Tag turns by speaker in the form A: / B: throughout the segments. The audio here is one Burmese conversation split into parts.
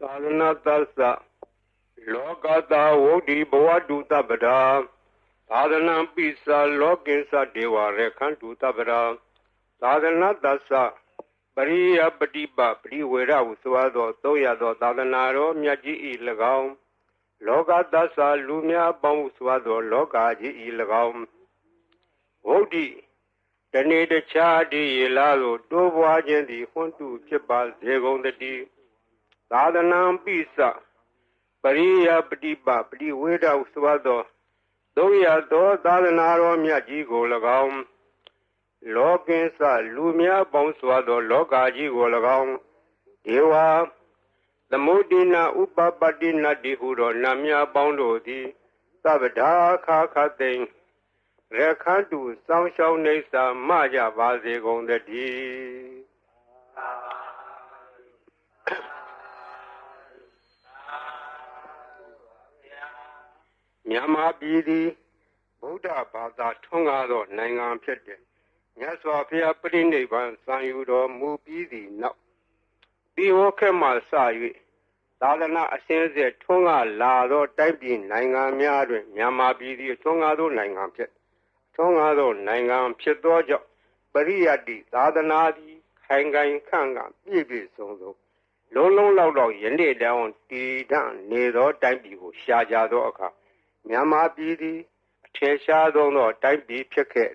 A: Sadhana tassa lokata wodi bhavadu tabada Sadhana pisa lokinsa deva rekhantu tabada Sadhana tassa Pariya patipa priwera uswado toyado Sadhanaro myaji ilagaum Loka tassa lumya bang uswado loka ji ilagaum Wodi Tane de chadi yelalo dobwa jendi huntu chibal zegondati Sadhana pisa Pariya patipa priwera uswado toyado Sadhanaro myaji golagaum Lokinsa lumya bang uswado loka ji golagaum Dewa Tamudina upapadina dihuro namya bando di Sabda khakhating Rekhantu sangshaw nesa maja baze gondati Myama bidi Buddha Bhaza Tongado Nangan Pete Nyaswa Pia Prinnivan Sanyudo Mubidi now Biokema Sayu Sadhana Asense Tonga Lado Taipi Nangan Myadu Myama bidi Tongado Nangan Pet Tongado Nangan Petojo Pariyati Sadhanadi Hangan Kanga Bibi Songo Lolong Lao Yende down Tidan Nedo Taipi Shajado Oka Myama bidi Tesha Dono Taipi Peke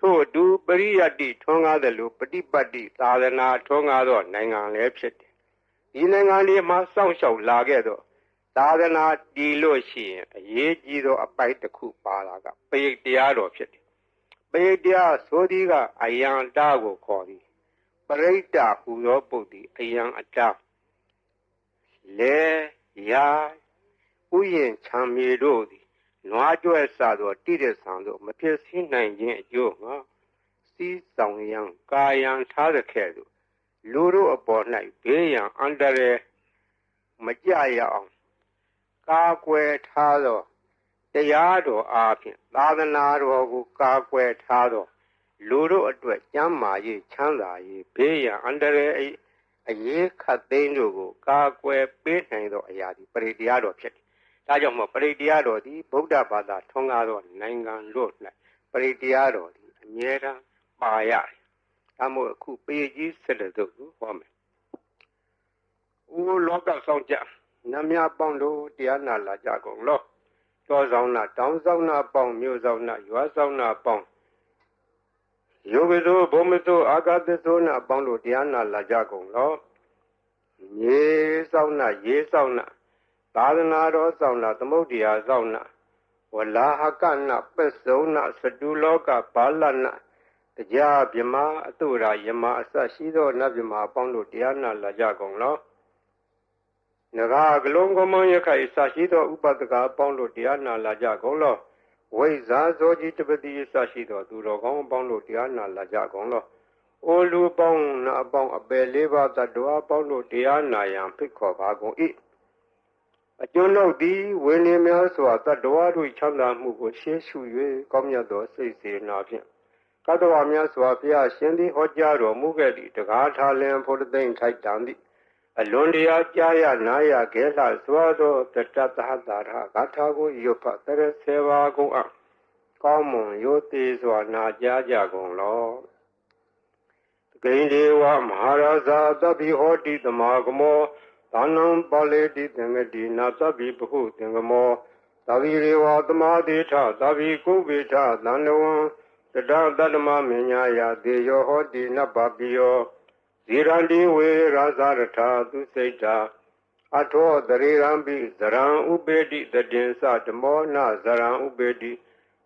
A: To do Pariyati Tonga the Lupati Sadhana Tongado Nangan Lepset Inangani Ma Song Show Lagedo Sadhana Dilo Shi Yejido a bite the coup Palaga Pay Diado Pit Pay Dia Sodiga Ayan Dago Kori Pareta Hudo Budi Ayan Attack Le Ya Uyen Chamidodi Noajo Sado Tide Sando Mapesi Nanjin Yoga Si Song Yang Kayan Tadakedo Luro upon night Bayan under Majaya Kakwe Tado Tayado Akin Ladanaro Kakwe Tado Luro Adwet Yama Ye Chanda Ye Bayan under a ye Katendo Kakwe Betando Ayadi Prediado Pit Tajamo Prediado di Buddha Bada Tongado Nangan Road Prediado di Niera Paya Amo Kupeji Sedato Woman. O Loka Sonja Namia Bondo Diana La Jago Lo Tozona Townsona Pong Musona Yuasona Pong Yogizo Bometo Agatezona Bondo Diana La Jago Lo Ye Sauna Sadhana Sauna Tamodia Sauna Wala Hakana Pesona Saduloka Palana Ja Bima Atura Yama Sashido Nabima Bondo Diana La Jago Lo Naga Glongomoyaka Sashido Upataka Bondo Diana La Jago Lo Weza Zoji Tabadi Sashido Durogon Bondo Diana La Jago Lo Olu Bong Na Bong Abeleva Tadua Bondo Diana Yam Pico Bago E A Jono di William Yaswa Tadua Chanda Mugo Sheshu Comyado Sisi Napian Kadawamia Swapia Shendi Hojaro Mugadi the Gata Lamb for the Dane Tight Dandi Alondia Jaya Naya Gela Swado the Tatahadara Gatago Yopa Tere Seva Go up Common Yotis or Naja Gon Law Gaindewa Maharaza Dabi Hoti the Magamo Tanam Paleti Tengadi Natabi Puhu Tengamo Tavirewa the Madita Tavi Kubita Dandawan The Dadama Minyaya de Yohodi Nababio Zirandi we Razarata to Seta Ato the Rambi Zaran Ubedi the Densa the Mona Zaran Ubedi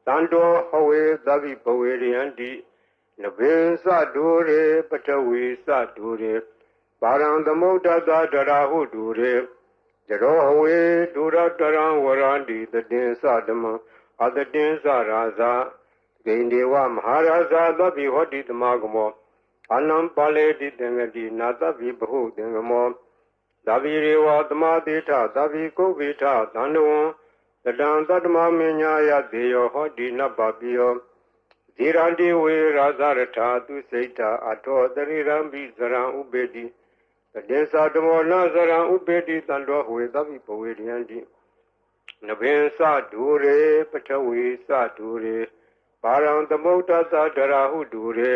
A: Sando Hawe Davi Poweri Andi Nabin Sadure Patawi Sadure Baran the Moda Darahu Dure Jero Dura Daran Warandi the Densa Dama other Densa Raza Gaindewa Maharaza Davi Hoti the Magamo Anam Paleti Dengadi Nata Vibu Dengamo Davirewa Damadita Davi Kovita Danduan The Dantadma Minyaya Deo Hoti Nababio Zirandi we Razarata to Seta Ato the Rambi Zaran Ubedi တေသာတမောနာစရံဥပေတိတံတော်ဟွေသဗ္ဗိပဝေရယံတိနဗင်္စဒူရေပထဝီစဒူရေပါရံသမုဒ္ဒသဒရာဟုဒူရေ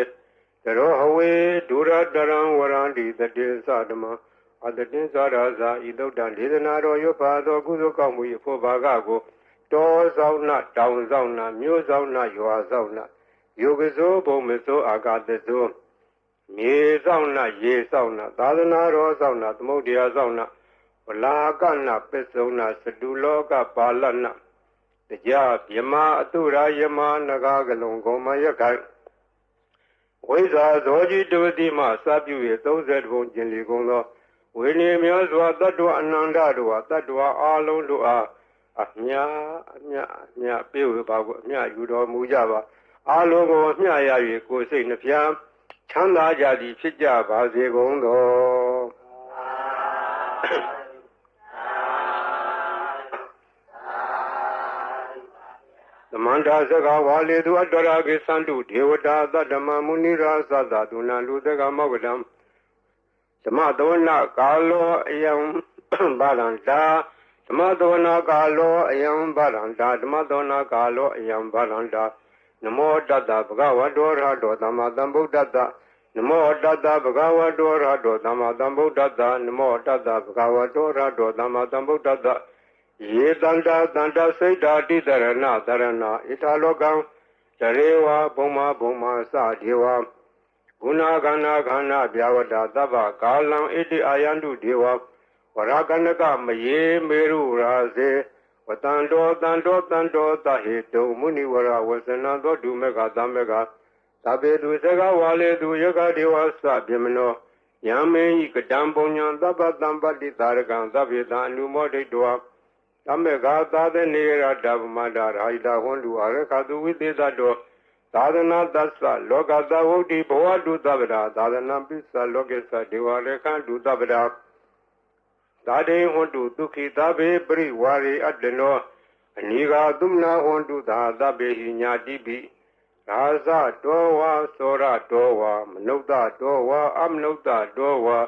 A: တရောဟဝေဒူရတရံဝရန္တိတတေသဓမ္မအတတိသာရာဇာဤသုဒ္ဓဒေသနာတော်ရွတ်ပါသောကုသိုလ်ကောင်းမှု၏ဖို့ဘာကကိုတောဆောင်နာတောင်ဆောင်နာမြို့ဆောင်နာရွာဆောင်နာယုဂဇောဘုံမဇောအာဂတဇောမြေဆောင်နာရေဆောင်နာသာသနာတော်ဆောင်နာသမုဒ္ဒရာဆောင်နာဝလာကနာပစ္စုံနာစတုလောကပါလနာတရားမြမအတုရာယမနဂါကလုံကုံမယခိုင်ဝိဇာဇောကြီးတဝတိမှစပြု၍30ဘုံကျင်လီကုန်သောဝိနည်းများစွာတတ္တဝအနန္တတို့ဟာတတ္တဝအာလုံးတို့အားအမြပြေဝပါကိုအမြယူတော်မူကြပါအာလုံးကိုအမြရ၍ကိုယ်စိတ်နှပြချမ်းသာကြသည်ဖြစ်ကြပါစေကုန်သောသမန္တာစကားဝါလေသူအတ္တရာကိသန္တုဒေဝတာသတ္တမမုနိရာသသဒုနာလူတကမောကတံသမသောနာကာလောအယံဘာလန္တာသမသောနာကာလောအယံဘာလန္တာသမသောနာကာလောအယံဘာလန္တာနမောတတ္တဘဂဝတောရဟတောသမ္မာသမ္ဗုဒ္ဓတ္တနမောတတ္တဘဂဝတောရဟတောသမ္မာသမ္ဗုဒ္ဓတ္တနမောတတ္တဘဂဝတောရဟတောသမ္မာသမ္ဗုဒ္ဓတ္တယေတန္တာတန္တစိတ်ဓာတိတရဏတရဏဣထာလောကံတရေဝဘုံမဘုံမစဒေဝဂုဏခန္ဓာခန္ဓာဗျာဝတ္တသဗ္ဗကာလံဣတိအာယန္တုဒေဝဝရကနကမယေမေရုရာစေဝတန္တောတန္တောတန္တောသဟေတုမုနိဝရဝဇနံသောဒုမေကသမေကသဗ္ဗေသူစကဝါလေသူယကဒေဝသဗေမနောယံမေဟိကတံပုံညံသဗ္ဗတံပတ္တိသာရကံသဗ္ဗေတံအနုမောဒိတောသမေကသာသနေရတဗမန္တရာဟိတဟွန်တုအရခတုဝိသေသတောသာသနာတသလောကသဝုဒ္ဓိဘဝတုသဗ္ဗရာသာသနာပိသလောကေသဒေဝရေခန္တုသဗ္ဗရာသာဒေဟွန်တုဒုခိသဗေပရိဝါရေအတ္တနောအနိဃာသုမနာဟွန်တုသာသဗ္ဗေဟိညာတိပိရာဇတောဝါသောရတောဝါမနုဿတောဝါအမနုဿတောဝါ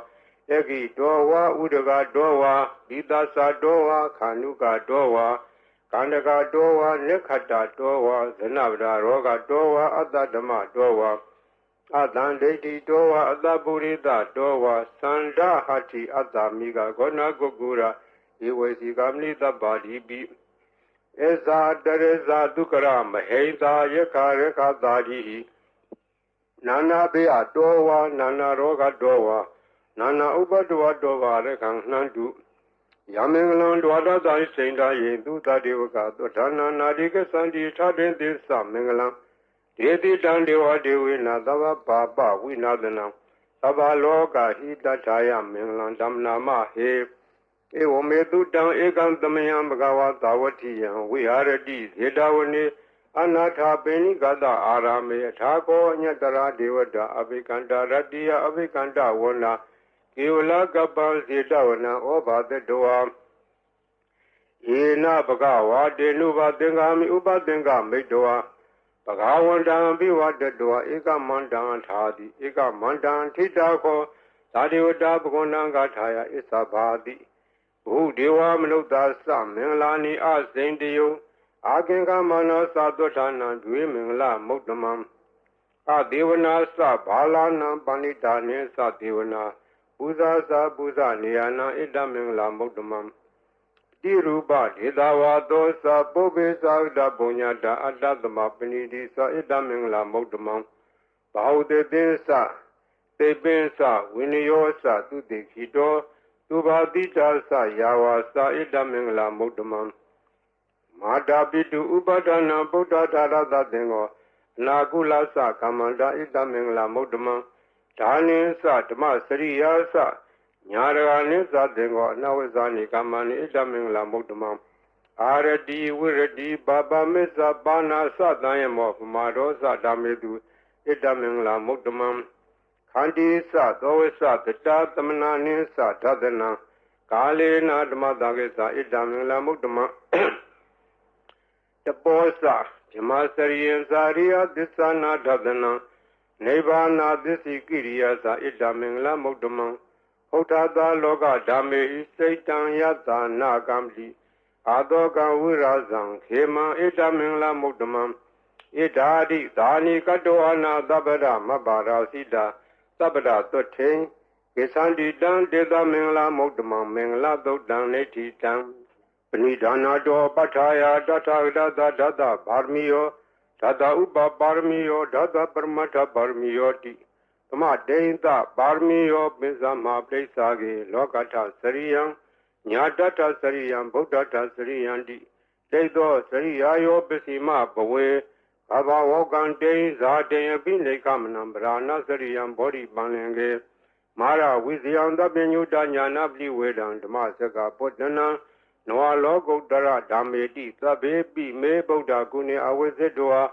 A: ယကိတောဝါဥဒကတောဝါဣသသတောဝါခာနုကတောဝါကန္တကတောဝါနိခတတောဝါဇနဗဒရောဂတောဝါအတ္တဓမ္မတောဝါအတံဒိဋ္ဌိတောဝါအတ္တပုရိသတောဝါသန္ဓဟတိအတ္တမိကဂောဏကုကုရဧဝေစီကမနိတ္ပါတိပိဧဇာတရေဇာဒုက္ခရမဟိတာယခရခတာတိနာနာဘေအတောဝါနာနာရောဂတောဝါနာနာဥပတဝတောဝါရခံနှံတုယမင်္ဂလံဒွါဒသိစိန္ဒယေသူတတေဝကသောဌာနာနာတိကသန္တိထတေသစ္စမင်္ဂလံဒေတိတံဒေဝဒေဝေနသဗ္ဗပါပဝိနာသနံသဗ္ဗလောကဟိတထာယမင်္ဂလံဓမ္မနာမဟေဧဝမေတုတံဧကံသမယံဘဂဝါသာဝတိယံဝိဟာရတိဇေတဝနေအနာထာပိဏိကတအာရမေအထာကောအညတရာဒေဝတာအဘိကန္တာရတ္တိယအဘိကန္တဝနာကေဝလကပ္ပံစေတဝနံဩဘာတတောယေနဘဂဝါတေနုဘသင်္ကာမိဥပသင်္ကာမိတောဘဂဝန္တံပိဝတတောဧကမန္တံထာတိဧကမန္တံထိတာခောသာဒေဝတာဘဂဝန္တံဂထာယဣသဘာတိဘုဒေဝမနုဿသမင်္ဂလာနိအစိန်တယုအာကင်္ဂမနောသသုဌာနံဒွေမင်္ဂလမုဒ္ဓမံအဒေဝနာသဘာလာနံပဏိတာနေသဒေဝနာပူဇာသာပူဇာနေယနာဣတမင်္ဂလာမုဒ္ဓမံတိရူပဒေသဝါသောသပုပ္ပေသာဥဒပုညတာအတ္တသမပဏိတိသဣတမင်္ဂလာမုဒ္ဓမံဘာဟုတေသင်္သသေပင်္သဝိနယောသသုတိခိတောသူဘာတိတာသယာဝါသဣတမင်္ဂလာမုဒ္ဓမံမာတာပိတုဥပဒနာဗုဒ္ဓသာရသသင်္ကောအနာကုလသကမ္မန္တာဣတမင်္ဂလာမုဒ္ဓမံဓာနိသဓမ္မစရိယာသညာရဂာနိသသင်္ကောအနဝိဇာနိကမ္မနိဣတမင်္ဂလာမုဒ္ဓမံအာရတိဝိရတိဘာပမစ္ဆပါဏာသတံယမောပမာရောသဓမ္မေတုဣတမင်္ဂလာမုဒ္ဓမံခန္တီသသောဝိသတတာသမနာနိသဓဒနံကာလေနာဓမ္မတကိသဣတမင်္ဂလာမုဒ္ဓမံတပောသဓမ္မစရိယံသာရိယသစ္ဆနာဓဒနံနိဗ္ဗာနာသစ္စိကိရိယာသဣတမင်္ဂလာမုဒ္ဓမံ ဟုတ်တာသာလောကဓမ္မေစိတ်တံယတနာကံတိအာတောကံဝိရာဇံခေမံဣတမင်္ဂလမုဒ္ဓမံဣဒာတိဒါနိကတောအနာသဗ္ဗရမဘာရာစိတာသဗ္ဗရသွတ်ထေကိသန္တိတံတေသမင်္ဂလမုဒ္ဓမံမင်္ဂလသုတ်တံနေတိတံပဏိဒါနာတောပဋ္ဌာယတထာဂတသဒတဗာရမီယောဓတဥပပါရမီယောဓတပရမတ္ထပါရမီယောတိသမတေယတပါရမီယောပိစ္ဆမပိစ္ဆာကေလောကထစရိယံညာတတစရိယံဗုဒ္ဓတစရိယံတိတေသောစရိယာယောပစ္စည်းမဘဝေဘာဘဝကံတေဇာတေယပိနေကမနံဗရာဏစရိယံဘောဓိပန္လင်ကေမာရဝိဇယံသဗ္ဗညုတညာနာပိဝေဒံဓမ္မစကပုတ္တနံနဝလောကုတ္တရဓမ္မေတိသဗ္ဗေပိမေဗုဒ္ဓကုဏေအဝိဇ္ဇတော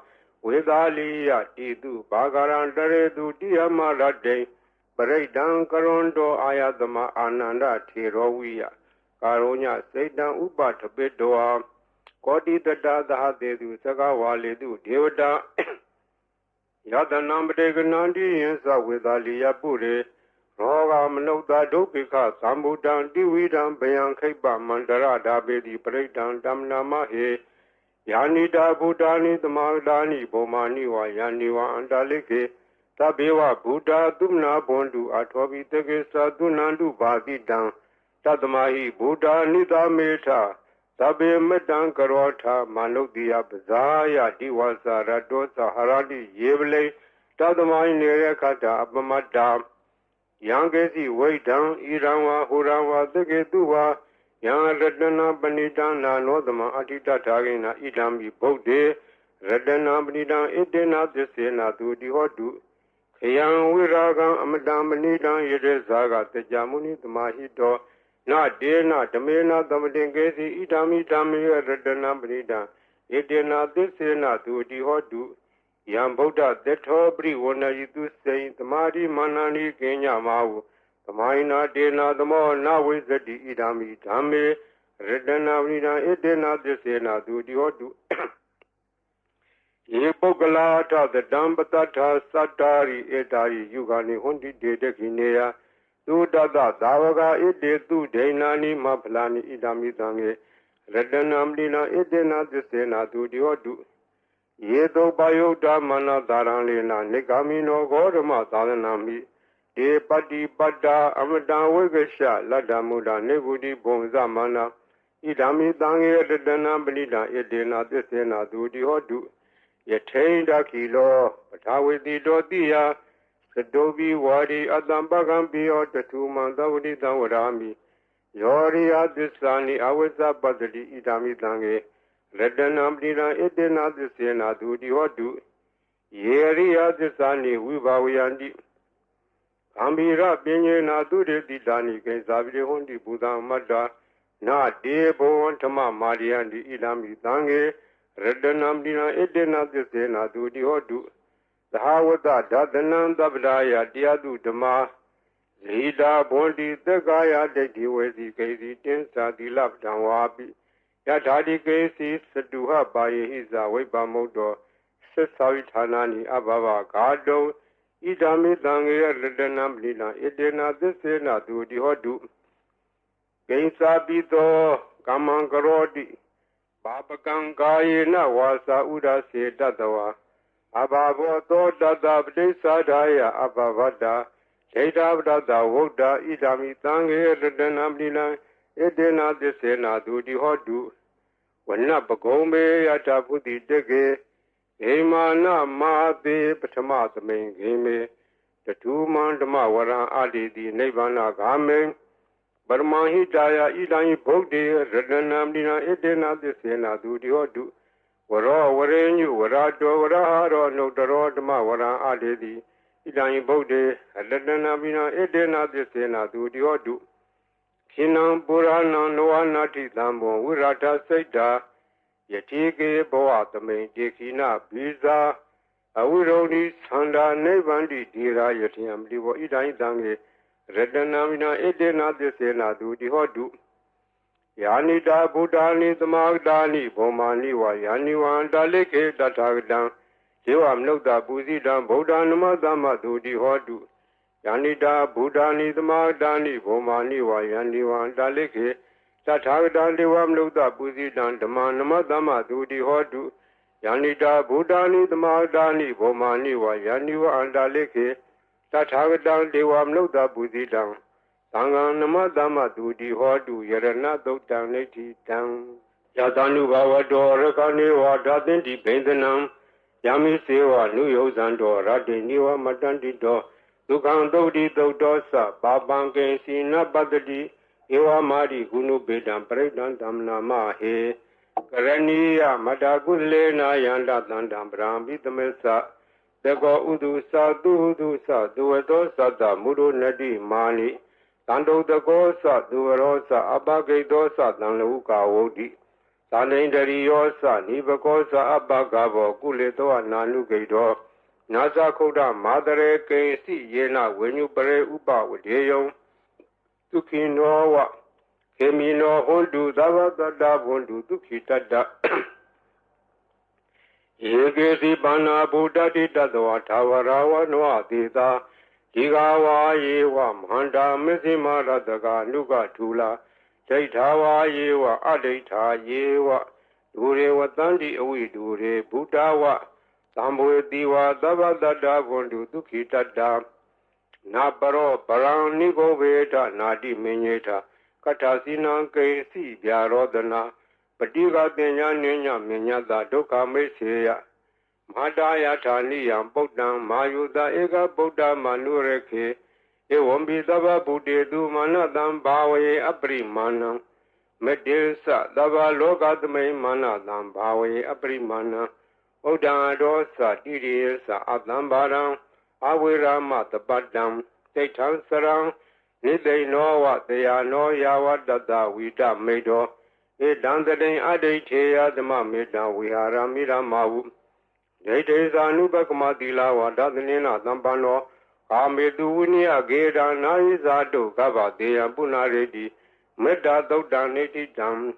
A: ဝေသာလိယတိတုဘာဂရံတရေတုတိယမရတေပရိဒံကရွန်တောအာယသမအာနန္ဒထေရောဝိယကာရောညစိတ်တံဥပထပိတောကောတိတတသဟတေတုသကဝါလေတုဒေဝတာယတနံပတေကနန္တိယသဝေသာလိယပုရေရောဂမနုဿဒုက္ခိခသံဗုဒ္ဓံတိဝိဒံဘယံခိပ္ပမန္တရဓာပေတိပရိဒံတမ္နာမဟေယာနိတာဗုဒ္ဓာနိသမဂဒာနိဘောမာနိဝါယာနိဝါအန္တလိကေသဗ္ဗေဝဗုဒ္ဓသုမနာဘွန်တုအထောပိတကေသသုနန္တုဘာတိတံတတမဟိဗုဒ္ဓနိသမေထသဗ္ဗေမတံကရောထမနုဿိယပဇာယတိဝါစာရတောသဟရတိယေဝလေတတမဟိနေရခတအပမတ္တာယံကေစီဝိဒံဣရံဝါဟူရံဝါသကေတုဝါယံရတနာပဏိတံနာနောသမအဋ္ဌိတထာဂိနာဣဒံမိဗုဒ္ဓေရတနာပဏိတံဣတေနသစ္စေနာသူတိဟောတုခယံဝိရာဂံအမတံပဏိတံယရေဇာကတကြမုနိသမာဟိတောနဒေနဓမေနသမတင်ကေစီဣဒံမိဓမ္မေရတနာပဏိတံဣတေနသစ္စေနာသူတိဟောတုယံဗုဒ္ဓသတ္ထောပရိဝဏယိတုစိံသမာဓိမာနနိကိညမဟုသမိုင်းနာဒေနာသမောနဝိဇ္ဇတိဣဒံမိဓမ္မေရတနာပဏိတံဣတေနသစ္စေနာသူတိဟောတုယေပုဂ္ဂလာထသတံပတ္ထသတ္တာရိဧတာရိယုဂာနိဟွန်တိတေတခိနေယသုတတသာဝကဣတေတုဒိဏာနိမဖလာနိဣဒံမိတံေရတနာပဏိတံဣတေနသစ္စေနာသူတိဟောတုယေတောပယုတ်တမနသာရံလေနနိဂာမိနောဂောဓမသာသနာမိဒေပတိပတ္တာအမတံဝိကရှလတ္တမုဒ္ဒနေဗုတိဘုံဇမနာဣဒာမိတံေရတနာပဏိတံဣတေနသစ္စေနာသူတိဟောတုယထိန်တခိလောပထာဝေတိတောတိယသတောဘိဝါဒီအတ္တံပကံပိယောတထုမံသဝတိတံဝရာမိယောရိယသစ္စာနိအဝိဇ္ဇပတ္တိဣဒာမိတံေရတနာပဏိတံဣတေနသစ္စေနာသူတိဟောတုယေရိယသစ္စာနိဝိဘာဝယန္တိဂံဘိရပညေနာသူတေတိတာနိကိသာပိဟွန်တိဘူတံမတ္တာနာတေဘောဝံဓမ္မမာရိယန္တိဣဒံမိတံေရတနာပဏိတံဣတေနသစ္စေနာသူတိဟောတုသဟဝတဒသနံသဗ္ဗဒါယတရားသူဓမ္မာဇိတာဘွန်တိသက္ကာယဒိဋ္ဌိဝေစီကေစီတင်းစာတိလပ္ပံဝါပိယထာတိကေစီသတုဟပါယေဟိဇဝိပမုတ်တောသစ္စာဝိဌာနာနိအဘဘဂါတုဣဒာမိတံေရတနာပဏိတံဣတေနသစ္စေနာသူတိဟောတုကိဉ္စာပိတောကမ္မံကရောတိပါပကံကာယေနဝါစာဥဒစေတတဝါအဘဘောသောတတပတိစ္ဆာဒာယအဘဗတ္တာဒိဋ္ဌပတ္တဝုဒ္ဓဣဒာမိတံေရတနာပဏိတံဣတေနသစ္စေနာသူတိဟောတုဝနပဂုံမေယတဗုတိတကေဂေမာနမာတိပထမသမိန်ဂေမေတထုမံဓမ္မဝရံအာတိတိနိဗ္ဗာနဂာမေပရမဟိတာယဣဒံဗုဒ္ဓေရတနာပဏိတံဣတေနသစ္စေနာသူတိဟောတုဝရောဝရေညုဝရတောဝရဟာရောနှုတ်တရောဓမ္မဝရံအာတိတိဣဒံဗုဒ္ဓေရတနာပဏိတံဣတေနသစ္စေနာသူတိဟောတုခိနံပုရဏံနဝနာတိသံဘောဝိရထစိတ်တာယတိကေဘောသမိန်တေခိနဘိဇာအဝိရုဒိသန္တာနိဗ္ဗန္တိဒီရာယတိယံပတိဘောဣဒံတံေရတနာမိနာဣတေနသစ္စေနာသူတိဟောတုယာနိတာဗုဒ္ဓာနိသမဂဒာနိဘောမာနိဝါယာနိဝံတလိခေတထာဂတံဒေဝမနုဿပူဇိတံဗုဒ္ဓနမသမ္မသူတိဟောတု Yanita Buddhani Dhamadani Bhomani Vayani Vandalike Tathagadan Devam Lukta Puzidan Dhamanama Dhamma Dudi Hodu Yanita Buddhani Dhamadani Bhomani Vayani Vandalike Tathagadan Devam Lukta Puzidan Sanganama Dhamma Dudi Hodu Yarana Doktan Neti Dang Yadanu Bhavado Rakani Vadatinti Bendanam Yami Seva Nuyozando Radiniwa Matandito Dukan Dodi Dodosa Babanke Sina Badadi Ewa Madi Gunu Bedam Predan Damna Mahe Karaniya Madagule Nayanda Dandam Brambi Tamesa Dego Udusa Dudusa Duedosa Da Mudu Nadi Mani Tando Dagosa Duerosa Abage Dosa Danluka Wodi Salendari Yosa Nibakosa Abagabo Kuleto Nanu Gaido Nasa Koda Madare Kensi Yena Wenu Pare Upa Wadeyo Tukinowa Kemino Hondu Dava Dada Hondu Tukitada Yegesi Bana Buddha Didadwa Tawarawa Noa Dita Tigawa Yewa Manda Mizima Radaga Nuga Tula Taitawa Yewa Adita Yewa Dure Watandi Awi Dure Buddhawa Sambo Diwa Dava Dada Gondu Tukitata Naparo Paranigo Veta Nadi Menyeta Katasina Kesi Byarodana Patiga Tenya Nenya Menyada Doka Meseya Madaya Taniya Bodam Mayuda Ega Boda Manureke Ewombi Dava Budedu Manadam Bawe Abrimana Medesa Dava Logadme Manadam Bawe Abrimana Oda Dosa Dirisa Adambaram Awira Matabadam Tetan Sarang Nide know what they are no Yawa Dada Wida Medo E Dandadin Adetea the Mamida we are Amira Mawu Dete Zanubakamadila Wadadanina Dambano Ameduini Ageda Naizado Gaba de Abuna Redi Meda Dodaneti Dam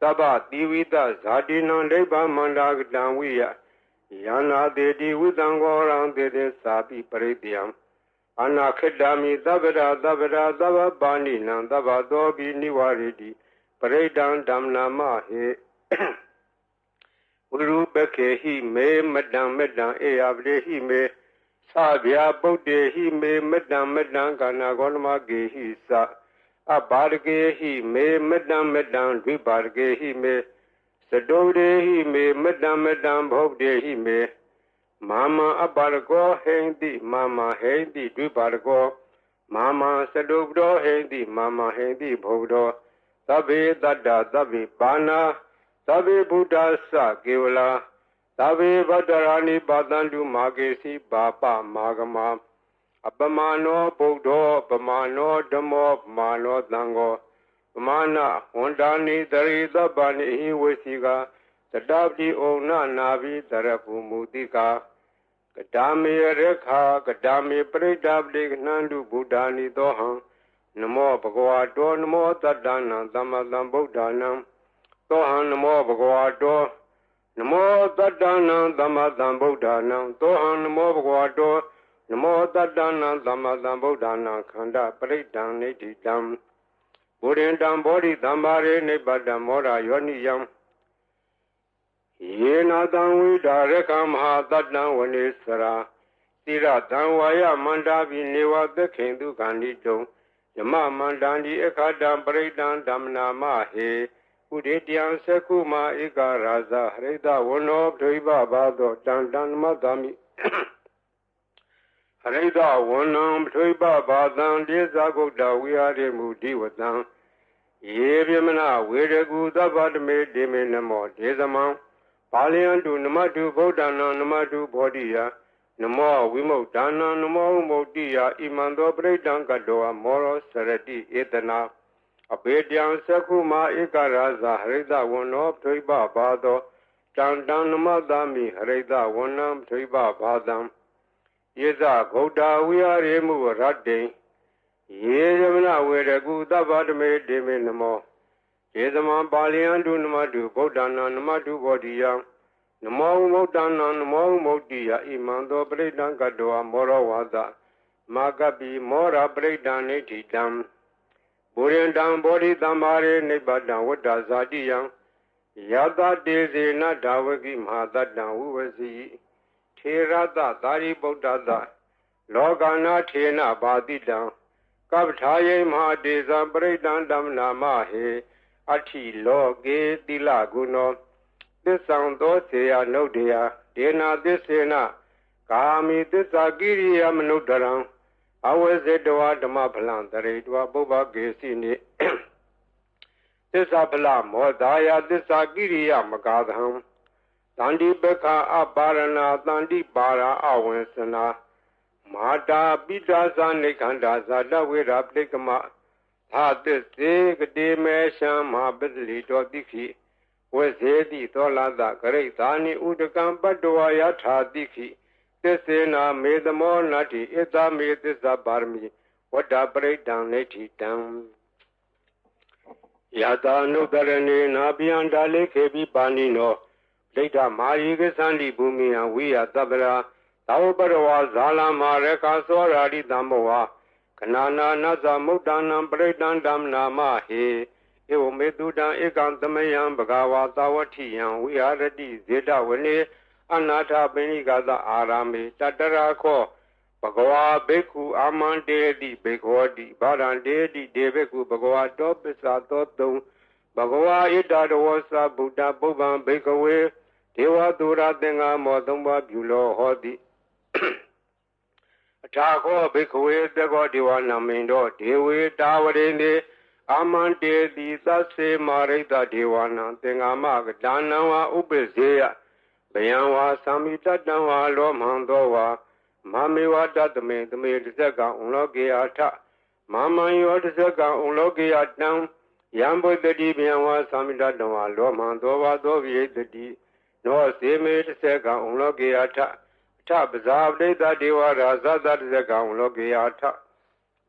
A: Saba Divida Zadina Deba Mandag Danwia Yana Dedi Widangorang de Sabi Parediam Anakadami Davada Dava Bani Nandava Dobi Niwaridi Paredan Damna He Urubeke he me Madam E Avde he me Sabia Bode he me Madam Ganagonma Ge he sa Abarge he me Madam Vibarge he me Sadode he me Madam Bode he me Mama Abargo Hendi Mama Hendi Vibargo Mama Sadobdo Hendi Mama Hendi Bodo Sabe Dada Sabe Bana Sabe Buddha Sa Gevla Sabe Badarani Badandu Magesi Baba Magama Abamano Bodo Bamano Damo Mano Dango Mana Hondani Darida Bani Wesiga Tadabdi Ona Navi Tarapu Mudika Kadami Rekha Kadami Predabdi Nandu Buddhani Dohan Namo Bhagavato Namo Tadana Damadam Buddhanam Dohan Namo Bhagavato Namo Tadana Damadam Buddhanam Dohan Namo Bhagavato Namo Tadana Damadam Buddhana Khanda Pridam Nitidam Buddhindam Bodhi Dambare Nibadam Mora Yoniyam Yena Danwi Darekam Ha Tadam Vanisara Tira Danwaya Mandavi Neva the Kindu Gandito Yama Mandandi Ekadam Pridam Damna Mahe Uditian Sekuma Ika Raza Reda Wono Triba Bado Dandan Madami Reda Wonam Triba Badan Dezagoda we are Mudi Wadan Yevimana Wedegu Dabadme Deminamo Dezamam Palian to Namatu Bodana Namatu Bodia Namo Wimo Dana Namo Modia Imando Bredan Gadoa Moro Sereti Etana Abedian Sakuma Ikaraza Reda Wono Triba Bado Dandan Namadami Reda Wonam Triba Badam Yeza Goda we are Emu Radde Yezamana Wedegu Dabadme Deminamo Yezama Balian to Namadu Bodana Namatu Bodia Namo Modana Namo Modia Imando Bredan Gadoa Moro Wada Makapi Mora Breakdown Niti Dam Burindan Bodhi Damare Nibadan Wada Zadiyam Yada Desi Nadawaki Mahadadan Uwasi Tirada Dari Bodada Logana Tena Badidam Kabtaye Mahadeza Breakdown Dam Namahe Ati Loge Dilaguno This sound Dosea no dea Dena Desena Kami Desagiri Amnudaram I was a doa Damapalan, the Redua Boba Gesini. This Abala Modaya, this Agiria Magadham. Tandi Beka Abarana, Tandi Bara Awensana. Mada Bidaza Nikandaza, Dawira Plikama. Had this dig, Dimesham, Mabili Dodiki. Was Hedi Tolada, Great Ani Udakam, Badoya Tadiki. Sena made the more nutty, Ita made this a barmy, what a breakdown neti down. Yada no darane, Nabianda Lake heavy banino, later Marigas and Bumi and we are Tabera, Taubara Zala Mareka Sorari Damoa, Kanana Naza Mudanam breakdown dam nama he, Evo Medudan Ekantamayam Bagawa Tawati and we are ready, Zeta Wene. Anata Benigada Arami, Tatarako, Bagawa Beku, Aman Dedi, Bekodi, Baran Dedi, Debeku, Bagawa Topisa Toto, Bagawa Idadawasa, Buddha Boban, Bekaway, Dewa Dura Denga, Modumba, Bulo, Hodi. Atako, Bekaway, the Godiwana Mindo, Dewe, Tawarene, Aman Dedi, Sase Marita Dewana, Tengama, Danawa, Ubezea. Bayanwa Samita Danwa Lomandowa, Mamiwa Datame, the Medisaka, Unlogiata, Mama Yodisaka, Unlogiatam, Yambo the Dibianwa Samita Danwa Lomandova, Dovi the D, no Seme Seka, Unlogiata, Tab Data Diwa Raza that Zeka Unlogiata,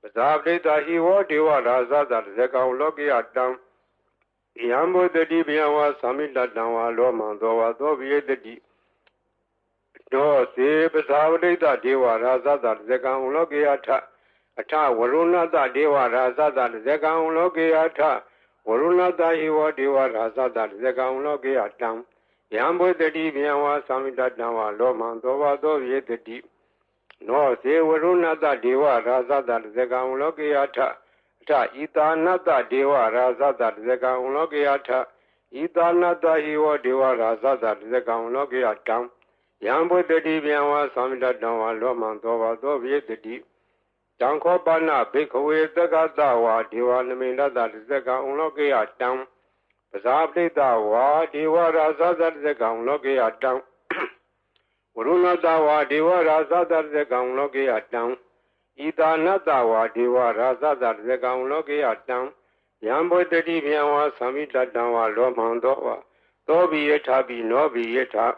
A: Bazab Data Iwa Diwa Raza that Zeka Unlogiatam. Yambo the Dibiawa Samita Dawa Lomandova Dovi the D. No, see, Besavade that Deva Raza that Zekan Logiata. Ata Waruna that Deva Raza that Zekan Logiata. Waruna that Iwa Deva Raza that Zekan Logiatam. Yambo the Dibiawa Samita Dawa Lomandova Dovi the D. No, see, Waruna that Deva Raza that Zekan Logiata. Ita nata dewa raza that zeka unlogiata. Ita nata hiwa dewa raza that zeka unlogiatam. Yambo the Dibianwa Samita Dawa Lomandova Dovi the D. Danko Bana Bikaway the Gadawa, Dewa Namina that zeka unlogiatam. Bazabli Dawa, Dewa Raza that zeka unlogiatam. Uruna Dawa, Dewa Raza that zeka unlogiatam. Ida Nadawa Diwa Raza that the Gaunlogi Atam, Yambo the Dibianwa Samita Dawa Lomandova, Dobi Etabi Nobi Eta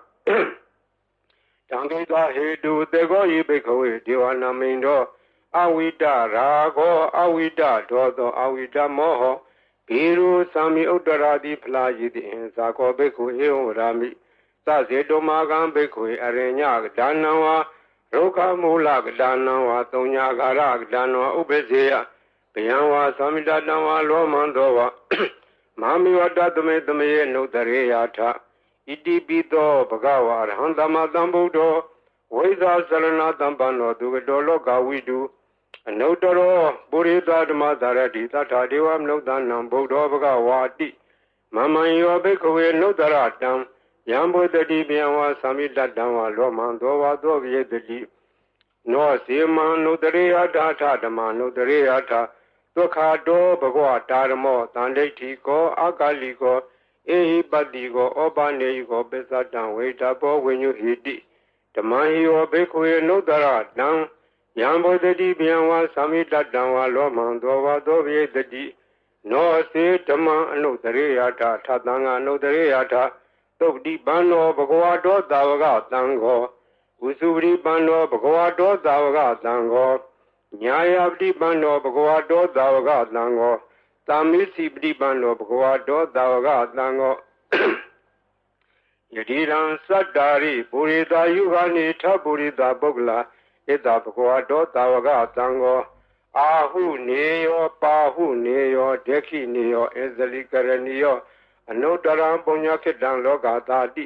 A: Tangita Hedu, the Goyi Bikoe, Diwana Mindo, Awida Rago, Awida Dodo, Awida Moho, Piru Sami Udaradi Plaji, the Sako Beku Rami, Sazedo Magam Beku, Arena, Danawa. Roka Mulak Danawa, Tonya Garak Danawa Ubezea, Pianwa Samita Dawa Lomandova, Mami Wadatame the May no Tareata, Iti Pito, Pagawa, Handama Dambudo, Weza Salana Dambano, Dugadolo Gawidu, and no Toro, Burita Madarati, Tatadiwam no Danam, Budo Bagawati, Mama Yobeko no Taratam. Yambo the Dibianwa Samita Dawa Lomandova Dovi the D. No Sima no Dereata Tadama no Dereata, Tokado Bagua Taramo, Tandetiko, Akaliko, Ehi Badigo, Obanego, Besatan, wait up when you hit it. The Mahio Beque no Darat down. Yambo the Dibianwa Samita Dawa Lomandova Dovi the D. No Se Tama no Dereata, Tatanga no Dereata. Di Bano Bagawado Davaga Tango, Usuri Bano Bagawado Davaga Tango, Nyaya Di Bano Bagawado Davaga Tango, Tamisi Di Bano Bagawado Davaga Tango, Yadiran Sadari, Purida Yuhani Taburida Bogla, ဣတဘဂဝတောတာဝကသံဃောအာဟုနေယောပါဟုနေယောဒက္ခိနေယောဧဇလိကရဏီယောအနုတ္တရံပုညခိတံလောကတာတိ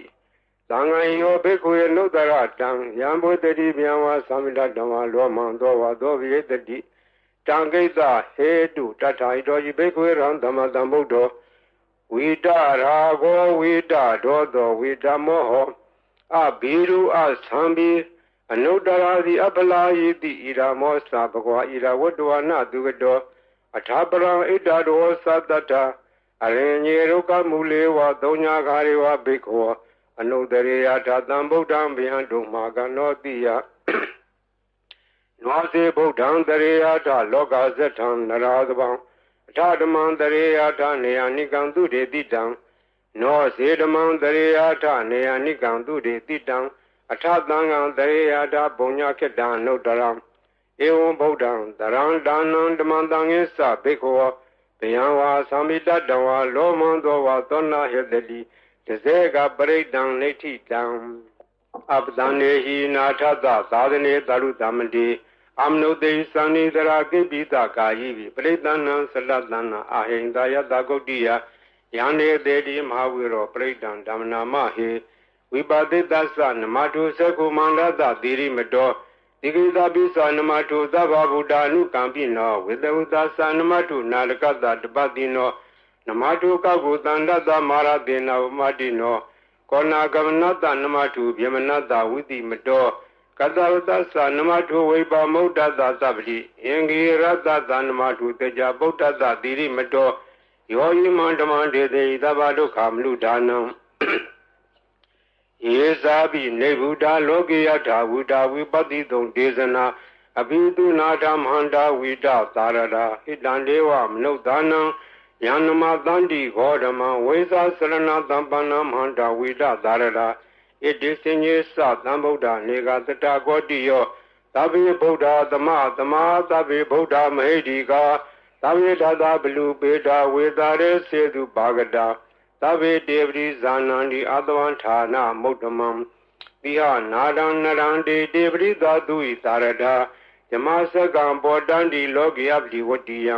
A: သံဃံယောဘိက္ခုယေနုတ္တရတံယံဘုဒ္ဓတိဗျံဝါသမိတဓမ္မလောမံသောဝါသောဝိတတိတံကိတဟေတုတထာဣတောယိဘိက္ခုယေရံဓမ္မတံဗုဒ္ဓောဝိတရာဂောဝိတဒောသောဝိတမောဟောအဘိရုအသံဘိအနုတ္တရာတိအပလာယိတိဣရာမောသဘဂဝါဣရာဝတ္တဝနာသူကတောအထာပရံဣတရောသတ္တတအရင်ညေရုကမူလေဝသုံးညာခါရေဝဘိက္ခောအနုတ္တရေယထာတံဗုဒ္ဓံဗျံတုမာကနောတိယနောစေဗုဒ္ဓံတရေယထာလောကဇထံနရာသဗံအထာဓမ္မံတရေယထာနေယနိကံသူတေတိတံနောစေဓမ္မံတရေယထာနေယနိကံသူတေတိတံအထသံဃံတရေယထာဘုံညခေတ္တံနုတ္တရံဧဝံဗုဒ္ဓံတရံဒါနံဓမ္မံတံငိသဘိက္ခောဗျံဝါသမိတတဝါလောမံသောဝါသောနာဟေတတိတဇေကပရိဒံနိဋ္ဌိတံအပဒံနေဟိနာထသသာသနေတရုသမတိအမနုတေသန္နိတရာကိပိတကာယိပိပရိဒဏံသလတနာအဟိန္ဒယတဂုတ်တိယယန္နေတေတိမဟာဝိရောပရိဒံဓမ္မနာမဟေဝိပါတိတသနမတုသကုမန္တတသီရိမတောဒီကိတပိသနမတုသဗ္ဗဗုဒ္ဓ ानु ကံပိနောဝေတဝတသနမတုနာလကတတပတိနောနမတုကကုတန္တတမာရတေနဝမတိနောကောနာကမနတနမတုဗျမနတဝိတိမတောကတဝတသနမတုဝိပါမုဒ္ဒတသဗ္ဗတိအင်္ဂိရတသနမတုတေကြဗုဒ္ဓတသီရိမတောယောဟိမန္တမန္တေတိသဗ္ဗဒုက္ခမနုဒါနံယေဇာပိနေဗုဒ္ဓလောကေယထာဝုဒ္ဓဝိပတိတုံဒေသနာအဘိတုနာထမဟန္တာဝိတသာရတာဣတံဒေဝမနုဿာနံယန္နမတန္တိဂောဓမံဝိသစရဏတံပန္နမဟန္တာဝိတသာရတာဣတိစဉ္ညေသသံဗုဒ္ဓနေကတတကောတိယောသဗ္ဗေဗုဒ္ဓသမသမာသဗ္ဗေဗုဒ္ဓမဟိတိကာသဗ္ဗေတသဘလူပေတာဝေတာရေစေတုပါကတာသဗ္ဗေတေပတိဇာနန္တိအတဝံဌာနမုဒ္ဓမံတိဟနာဒံနရန္တိတေပတိသာတုဤသာရတာဓမ္မစကံဘောတန္တိလောကိယပတိဝတ္တိယံ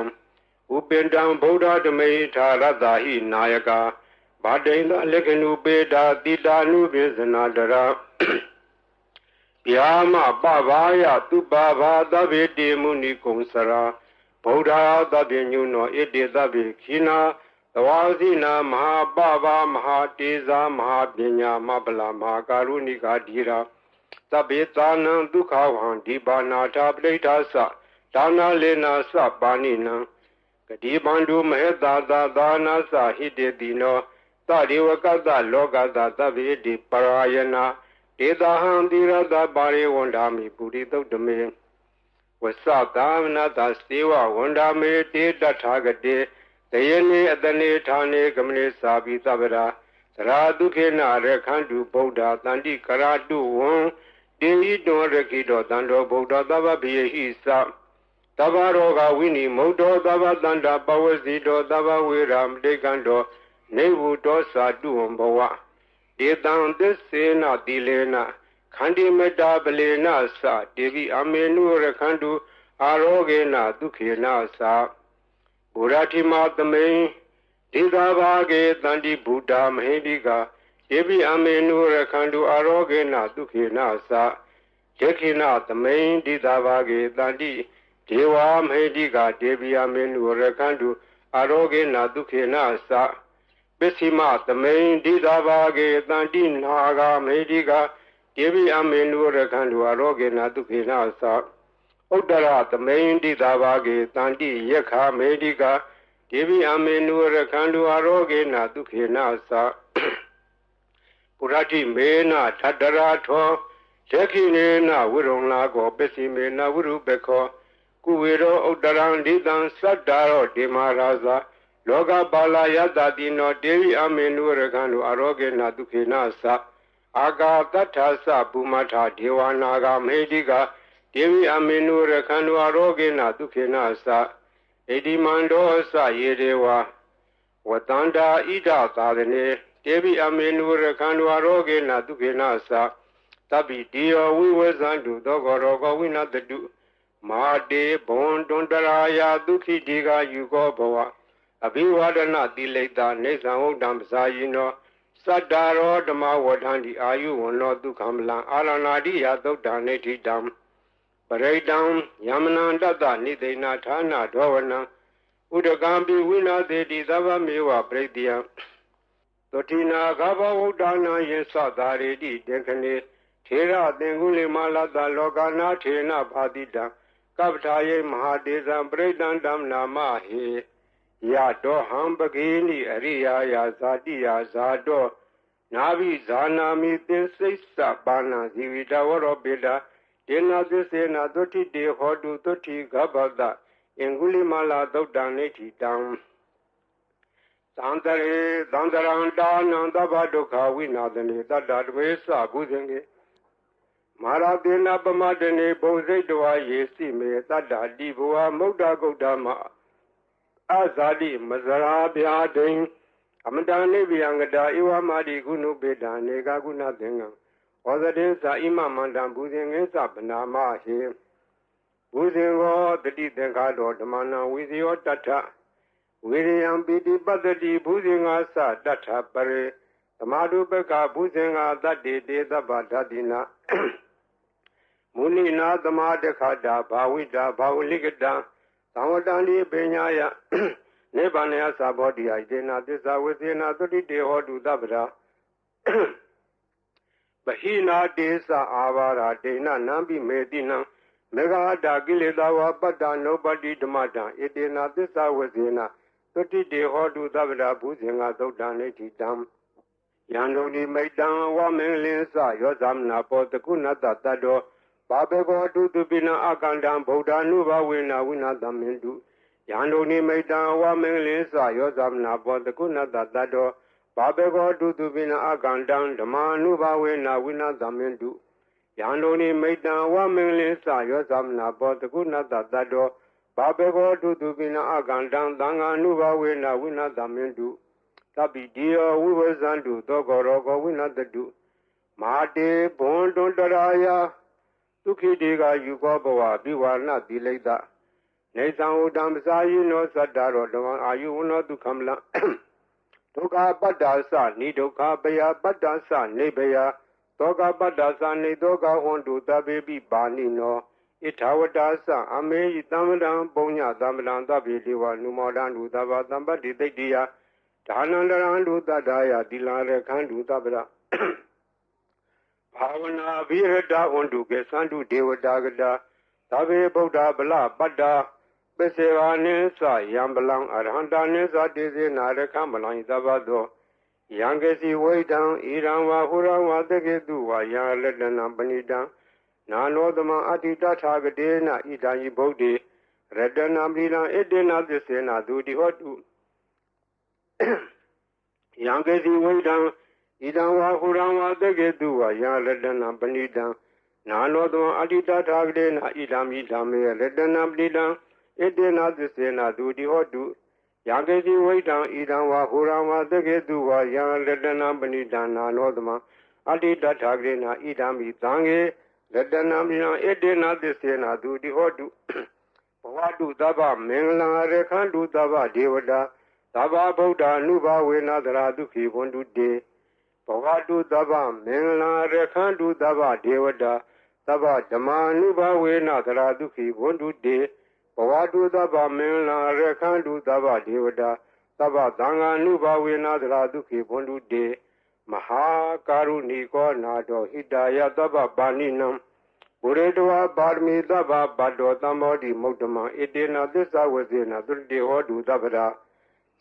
A: ဥပင်တံဗုဒ္ဓဓမေထာရတ္တာဟိနာယကာဗာတိန်သလက္ခဏုပေတာတိတာနုပိစနာတရာဗျာမပဘာယသူပါဘာသဗ္ဗေတေမုနိကုံစရာဗုဒ္ဓသဗ္ဗညုနောဣတိသဗ္ဗေခိနာသဝါစီနာမဟာပဘာမဟာတေဇာမဟာပညာမပလမဟာကာရုဏိကာဓိရာသဗ္ဗေသာနံဒုက္ခဝံဒီပါနာထာပဋိဋ္ဌာသဒါနာလေနာသပါဏိနံကတိပန္တုမဟေတာသာသာနာသဟိတေတိနောသဒေဝကတလောကတသဗ္ဗေတိပရာယနာဒေတာဟံတိရတပါရိဝန္ဒာမိပုရိသုတ်တမေဝသသာမနတသေဝဝန္ဒာမေတေတထာဂတေတယေနိအတနေဌာနေကမနေသာပိသဗ္ဗရာသရာဒုခေနရခန္တုဗုဒ္ဓတန္တိကရာတုဝံတေဟိတောရခိတောတန္တောဗုဒ္ဓသဗ္ဗပိယဟိသသဗ္ဗရောဂဝိနိမုဒ္ဒောသဗ္ဗတန္တာပဝစီတောသဗ္ဗဝေရမတိကံတောနေဝုတောသာတုဝံဘဝဒေတံသစ္စေနတိလေနခန္တိမတ္တာပလေနသတေဝိအမေနုရခန္တုအာရောဂေနဒုခေနသဘုရားတိမသမိန်ဒေသာဘာဂေတန္တိဗုဒ္ဓမဟိတိကာယေပိအမေနုရခန္တုအာရောဂေနဒုခေနသယေခိနသမိန်ဒေသာဘာဂေတန္တိဒေဝမဟိတိကာဒေပိအမေနုရခန္တုအာရောဂေနဒုခေနသပစ္စည်းမသမိန်ဒေသာဘာဂေတန္တိနာဂာမဟိတိကာဒေပိအမေနုရခန္တုအာရောဂေနဒုခေနသဥဒ္ဒရသမိန်တိသာဘာဂေတန္တိယက္ခမေတိကာဒေဝိအမေနုရခန္တုအာရောဂေနဒုခေနသပုရတိမေနထတရာထောယက္ခိနေနဝိရုံလာကောပစ္စည်းမေနဝိရုပခောကုဝေရောဥဒ္ဒရံဒိတံသတ္တာရောဒေမရာဇာလောကပါလာယတတိနောဒေဝိအမေနုရခန္တုအာရောဂေနဒုခေနသအာဂါတထသပုမထဒေဝနာဂမေတိကာဒေဝိအမေနုရခန္တုအာရောဂေနဒုခေနသဣတိမန္တောသယေဒေဝဝတန္တာဣဒသာသနေဒေဝိအမေနုရခန္တုအာရောဂေနဒုခေနသ Tabi diyo vivasantu dogoroko vinatatu Mahate bondondaraya dukhi diga yugo bhava Abhivadana dilekta nesamudam sayino Saddharo dhamma vadhandi ayu vano dukhamlan Aranadiya dogdane tidam Paridam yamanandata nidena thana dhavana Udakambi vinadeti davamewa pradhyam Totina gaba udana yesa dharedi dekhane Thera denguli malata lokana thena bhadita Kapthaye mahadesa pradandam namahe Yato hambagini ariya ya zatiya zato Navi zanami tinsisa bana zivita varobida Dena disena doti de hodu doti gabada Enguli mala dodane titam Santare Santaranta Nanda Badukha Vinadane Tadadvesa Bhujenge Maradena Pamadane Bozedwa Yesi Me Tadadi Bua Muda Godama Azadi Mazara Biadin Amadane Biangada Iwa Madi Gunu Bedane Gaguna Denga Ozadesa Imamandam Bhujenge Sapnama He Bhujengo Tati Denkado Damana Vizio Tata Viriyam piti padati bhujenga sa tatha pare Tamadu peka bhujenga tati teta padhatina Munina tamadekada bhavita bhavulikita Savatani penyaya Nebanaya sabodhiya Idena tisa visena tuti dehodu tabra Bahina desa avara dena nambi medina Megahada kiletawa pada nobadi dhamata Idena tisa visena Tuti dehodu tabra bhujenga dodane titam Yandoni maitan wa menlinsa yozamna potakunata tado Babego tutupina akandam bodhanuva vina vinadamindu Yandoni maitan wa menlinsa yozamna potakunata tado Babego tutupina akandam dhamanuva vina vinadamindu Yandoni maitan wa menlinsa yozamna potakunata tado Babego tutupina akandam dhanganuva vina vinadamindu Tabi diyo vivasantu dogoroko vinatatu Mahate bondondaraya Dukhi diga yugo bhava bhivana dilekta Nesamudam sayino saddharo dhamma ayu vano dukhamla Dukha paddasa nidukha bhaya paddasa nibhaya Doka paddasa nidokha hontu tabebi banino Ithavatasa ame itamadam punya tamadam tabi diva numodantu tava tampati tektiya Dhanandarandu tadaya dilare khandu tabra Bhavana virata hontu kesantu devadagada Tabe buddha bala padda Peseva nisa yambalang arhanta nisa dese nareka malang tabado Yangesi vaidang iramva huramva teketu va yaladana panidang Nanodama atita thagadena idayi buddhi Radana mrilang edena desena dudi hotu Yangesi vaidang idamva huramva teketu va yaladana panidang Nanodama atita thagadena idami dhame radana mrilang edena desena dudi hotu Yangesi vaidang idamva huramva teketu va yaladana panidang Nanodama atita thagadena idami dhange radana mrilang edena desena dudi hotu Bhavatu tava mengla rekhantu tava devada Tava Buddha Nuba Venadara Dukhi Vondu De Bhavatu Tava Mengla Rekhantu Tava Devada Tava Dhamma Nuba Venadara Dukhi Vondu De Bhavatu Tava Mengla Rekhantu Tava Devada Tava Danga Nuba Venadara Dukhi Vondu De Maha Karuniko Nado Hidaya Tava Baninam Buredwa Barmi Tava Bado Tamodi Mokdama Idena Disa Vazena Durdi Hodu Tabara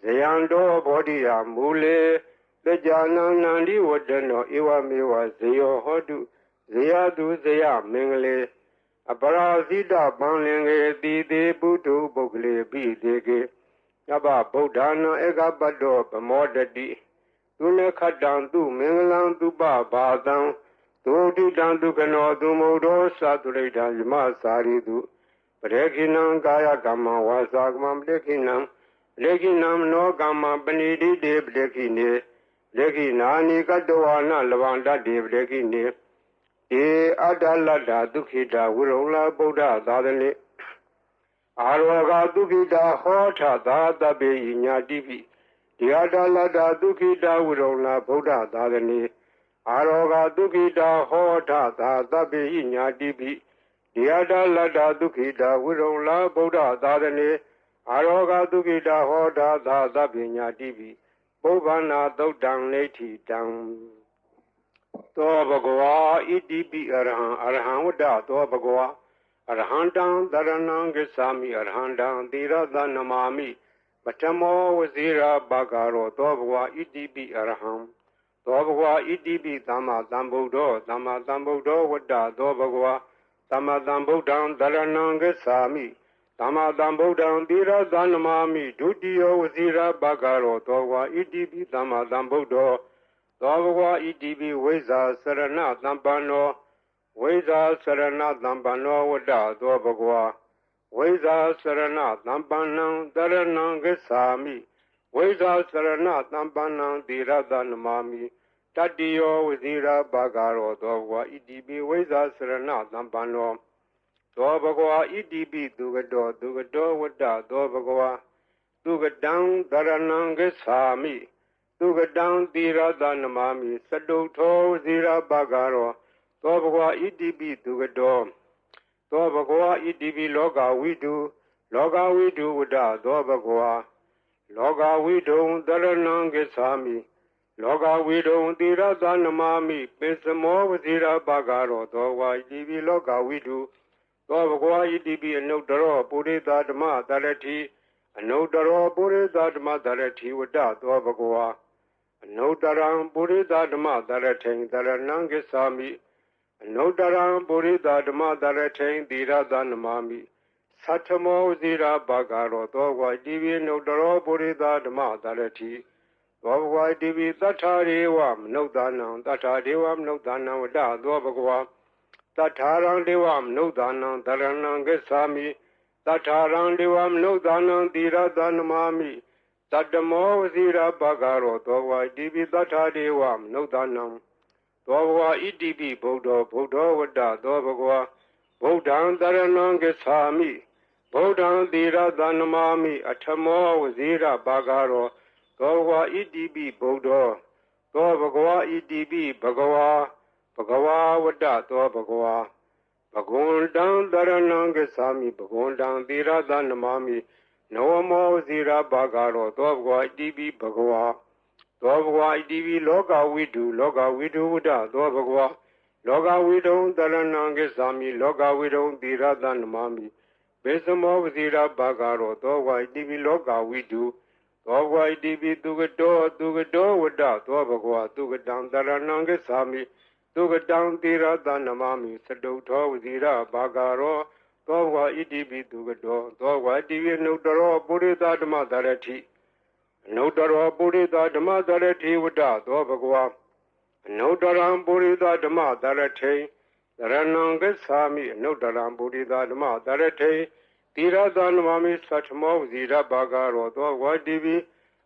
A: Zayando Bodhiya Mule Lejana Nandi Wadano Iwa Miwa Zayo Hodu Zayadu Zaya Mingle Aparazida Banlinge Dide Buddhu Bogle Bidege Yaba Bodhana Ega Bado Pamodadi Tune Kadantu Minglantu Babadam Toti Dantu Kano Dumodo Saturita Yama Saridu Prekinam Gaya Kama Wasagmam Lekinam Lekinam no Kama Panidi Dev Lekine Lekinani Katoana Lavanda Dev Lekine ဧအတ္တလတ္တာဒုက္ခိတာဝိရုံလဗုဒ္ဓသာသနိအာရောဂဒုက္ခိတာဟောထသာတပေညာတိပိဒီအတ္တလတ္တာဒုက္ခိတာဝိရုံလဗုဒ္ဓသာသနိအာရောဂဒုက္ခိတာဟောထသာတပေညာတိပိဒီအတ္တလတ္တာဒုက္ခိတာဝိရုံလဗုဒ္ဓသာသနိအာရောဂဒုက္ခိတာဟောထသာတပေညာတိပိပုဗ္ဗနာသုတ်တံနေတိတံသောဘဂဝါဣတိပိအရဟံအရဟံဝတ္တသောဘဂဝါအရဟံတံတရဏံဂစ္ဆာမိအရဟံတံသီရသနမာမိပထမောဝဇိရာဘဂရောသောဘဂဝါဣတိပိအရဟံသောဘဂဝါဣတိပိသမ္မာသမ္ဗုဒ္ဓောသမ္မာသမ္ဗုဒ္ဓောဝတ္တသောဘဂဝါသမ္မာသမ္ဗုဒ္ဓံတရဏံဂစ္ဆာမိသမ္မာသမ္ဗုဒ္ဓံသီရသနမာမိဒုတိယဝဇိရာဘဂရောသောဘဂဝါဣတိပိသမ္မာသမ္ဗုဒ္ဓောသောဘဂဝါဣတိပိဝိဇ္ဇာစရဏသံပန္နောဝိဇ္ဇာစရဏသံပန္နောဝတ္တသောဘဂဝါဝိဇ္ဇာစရဏသံပန္နံတရဏံဂစ္ဆာမိဝိဇ္ဇာစရဏသံပန္နံသီရသနမာမိတတ္တိယောဝဇိရာဘဂရောသောဘဂဝါဣတိပိဝိဇ္ဇာစရဏသံပန္နောသောဘဂဝါဣတိပိသူကတောဝတ္တသောဘဂဝါသူကတံတရဏံဂစ္ဆာမိသူကတံသီရသနမာမိစတုထောဝဇိရာဘဂရောသောဘဂဝါဣတိပိသူကတောသောဘဂဝါဣတိပိလောကဝိတုဝတ္တသောဘဂဝါလောကဝိတုံတရဏံဂစ္ဆာမိလောကဝိတုံသီရသနမာမိပိစမောဝဇိရာဘဂရောသောဘဂဝါဣတိပိလောကဝိတုသောဘဂဝါဣတိပိအနုတ္တရောပုရိသဓမ္မတရတိအနုတ္တရောပုရိသဓမ္မတရတိဝတ္တသောဘဂဝါအနုတ္တရံပုရိသဓမ္မတရထိန်တရဏံဂစ္ဆာမိအနုတ္တရံပုရိသဓမ္မတရထိန်သီရသနမာမိသတ္ထမောဇိရာဘဂရောသောဘဂဝါဣတိပိအနုတ္တရောပုရိသဓမ္မတရတိသောဘဂဝါဣတိပိသတ္ထာရေဝမနုဿာနံသတ္ထာဒေဝမနုဿာနံဝတ္တသောဘဂဝါသတ္ထာရံဒေဝမနုဿာနံတရဏံဂစ္ဆာမိသတ္ထာရံဒေဝမနုဿာနံသီရသနမာမိတတ္တမောဝဇိရာဘဂရောသောဘဂဝါဣတိပိသတ္ထာဒေဝမနုဿာနံသောဘဂဝါဣတိပိဗုဒ္ဓောဝတ္တသောဘဂဝါဗုဒ္ဓံတရဏံဂစ္ဆာမိဗုဒ္ဓံသီရသနမာမိအထမောဝဇိရာဘဂရောသောဘဂဝါဣတိပိဗုဒ္ဓောသောဘဂဝါဣတိပိဘဂဝါဝတ္တသောဘဂဝါဘဂဝန္တံတရဏံဂစ္ဆာမိဘဂဝန္တံသီရသနမာမိနဝမောဇိရာဘဂရောသောဘဂဝါဣတိပိဘဂဝါသောဘဂဝါဣတိပိလောကဝိတုဝတ္တသောဘဂဝါလောကဝိတုံတရဏံဂစ္ဆာမိလောကဝိတုံသီရသနမာမိဘေသမောဇိရာဘဂရောသောဘဂဝါဣတိပိလောကဝိတုသောဘဂဝါဣတိပိသူကတောဝတ္တသောဘဂဝါသူကတံတရဏံဂစ္ဆာမိသူကတံသီရသနမာမိစတုထောဝဇိရာဘဂရောသောဘဂဝါဣတိပိသူကတောသောဘဂဝါဣတိပိနုတ္တရောပုရိသဓမ္မတရတိအနုတ္တရောပုရိသဓမ္မတရတိဝတ္တသောဘဂဝါအနုတ္တရံပုရိသဓမ္မတရထိတရဏံဂစ္ဆာမိအနုတ္တရံပုရိသဓမ္မတရထိသီရသနမာမိသတ္ထမောဇိရဘဂရောသောဘဂဝါဣတိပိ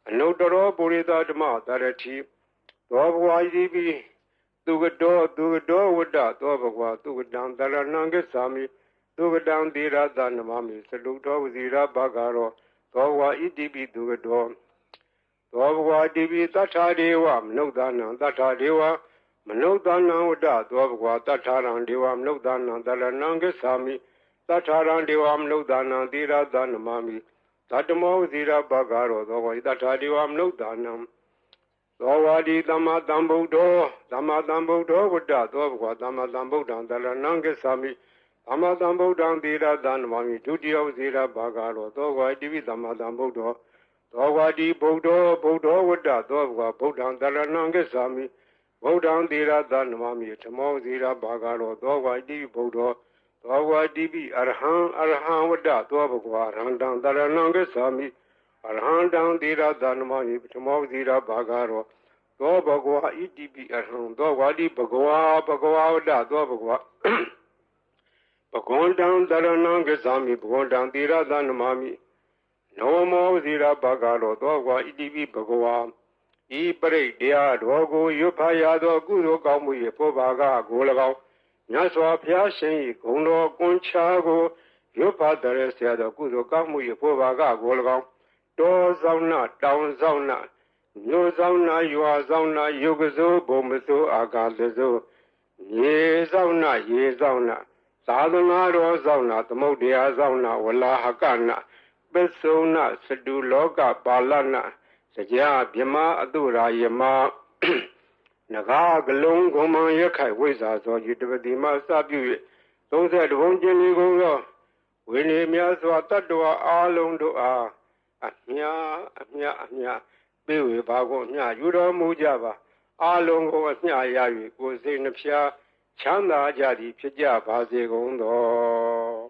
A: အနုတ္တရောပုရိသဓမ္မတရတိသောဘဂဝါဣတိပိသူကတောဝတ္တသောဘဂဝါသူကတံတရဏံဂစ္ဆာမိသူကတံသီရသနမာမိစတုထောဝဇိရာဘဂရောသောဘဂဝါဣတိပိသူကတောသောဘဂဝါဣတိပိသတ္ထာဒေဝမနုဿာနံသတ္ထာဒေဝမနုဿာနံဝတ္တသောဘဂဝါသတ္ထာရံဒေဝမနုဿာနံတရဏံဂစ္ဆာမိသတ္ထာရံဒေဝမနုဿာနံသီရသနမာမိသတ္တမောဝဇိရာဘဂရောသောဘဂဝါသတ္ထာဒေဝမနုဿာနံသောဝါဒီသမ္မာသမ္ဗုဒ္ဓောဝတ္တသောဘဂဝါသမ္မာသမ္ဗုဒ္ဓံတရဏံဂစ္ဆာမိသမ္မာသမ္ဗုဒ္ဓံသီရသနမာမိဒုတိယဝဇိရာဘဂရောသောဘဂဝါဣတိပိသမ္မာသမ္ဗုဒ္ဓောသောဝါဒီဗုဒ္ဓောဝတ္တသောဘဂဝါဗုဒ္ဓံတရဏံဂစ္ဆာမိဗုဒ္ဓံသီရသနမာမိဓမ္မောဝဇိရာဘဂရောသောဘဂဝါဣတိပိဗုဒ္ဓောသောဘဂဝါဣတိပိအရဟံဝတ္တသောဘဂဝါအရဟံတံတရဏံဂစ္ဆာမိအရဟံတံသီရသနမာမိဓမ္မောဝဇိရာဘဂရောသောဘဂဝါဣတိပိအရဟံသောဝါဒီဘဂဝါဝတ္တသောဘဂဝါဘဂဝန္တံတရဏံဂစ္ဆာမိဘဂဝန္တံသီရသနမာမိနဝမောဇိရာဘဂရောသောဘဂဝါဣတိပိဘဂဝါဤပရိတရားတော်ကိုရွတ်ဖတ်ရသောကုသိုလ်ကောင်းမှု၏ပုဗ္ဗာကကို၎င်း မြတ်စွာဘုရားရှင်၏ဂုဏ်တော်ကွန်ချာကိုရွတ်ဖတ်တဲ့ဆရာတော်ကုသိုလ်ကောင်းမှု၏ဖို့ဘာကကို၎င်းတောဆောင်နာတောင်ဆောင်နာမြို့ဆောင်နာရွာဆောင်နာယုတ်ကစိုးဘုံမစိုးအာကာသစိုးရေဆောင်နာရေဆောင်နာသာသနာတော်ဆောင်နာသမုဒ္ဒရာဆောင်နာဝလာဟကနာပစ္စုံနာစတုလောကပါဠနာစကြာမြမအတုရာယမနဂါကလုံးဂုံမံရခိုင်ဝိဇာသောယတပတိမစပြု၍30ဘုံကျင်ဒီကုန်သောဝိနည်းများစွာတတ္တဝါအားလုံးတို့အားအမြပေးဝေပါကုန်အမြယူတော်မူကြပါအားလုံးကိုအမြရ၍ကိုယ်စိတ်နှဖျားချမ်းသာကြသည်ဖြစ်ကြပါစေကုန်သော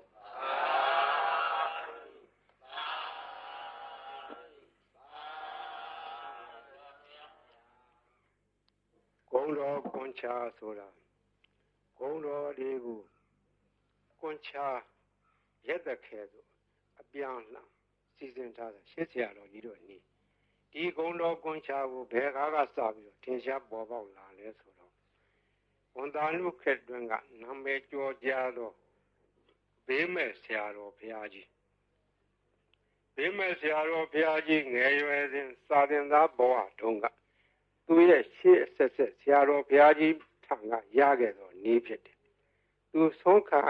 A: ဂုံတော်ကွန်ချာဆိုတာဂုံတော်လေးကိုကွန်ချာရက်သက်ခဲဆိုအပြောင်းလှန်စီစဉ်ထားတာရှစ်ဆရာတော်ကြီးတို့နေဒီဂုံတော်ကွန်ချာကိုဘယ်ကားကစပြီးတော့ထင်ရှားပေါ်ပေါက်လာလဲဆိုတော့ဝန်တာနုခက်တွင်ကနာမည်ကျော်ကြားသောဘေးမဲ့ဆရာတော်ဘုရားကြီးဘေးမဲ့ဆရာတော်ဘုရားကြီးငယ်ရွယ်စဉ်စာသင်သားဘဝတုန်းကသူရဲ့ရှေ့အဆက်ဆက်ဆရာတော်ဘုရားကြီးထံကရခဲ့သောနေဖြစ်တယ်သူဆုံးခါ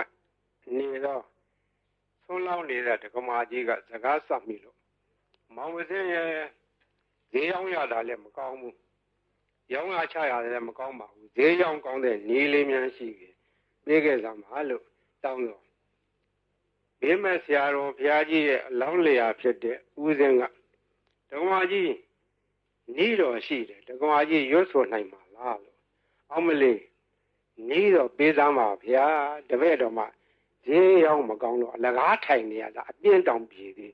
A: နေတော့ဆုံးလောင်းနေတဲ့ဒကမာကြီးကစကားဆက်မိလို့မောင်ဝစင်းရဲ့ဈေးရောက်ရတာလည်းမကောင်းဘူးရောင်းရချရတယ်လည်းမကောင်းပါဘူးဈေးရောက်ကောင်းတဲ့နေလေးများရှိပြီပေးခဲ့စမ်းပါလို့တောင်းတော့ဘေးမဲ့ဆရာတော်ဘုရားကြီးရဲ့အလောင်းလျာဖြစ်တဲ့ဦးစင်းကဒကမာကြီးနီးတော်ရှိတယ်ဒကမာကြီးရွတ်ဆိုနိုင်ပါလားလို့အောင်မလေးနီးတော်ပေးစမ်းပါဗျာတပည့်တော်မှာဈေးရောက်မကောင်းတော့အလကားထိုင်နေရတာအပြင်းတောင်ပြေသေး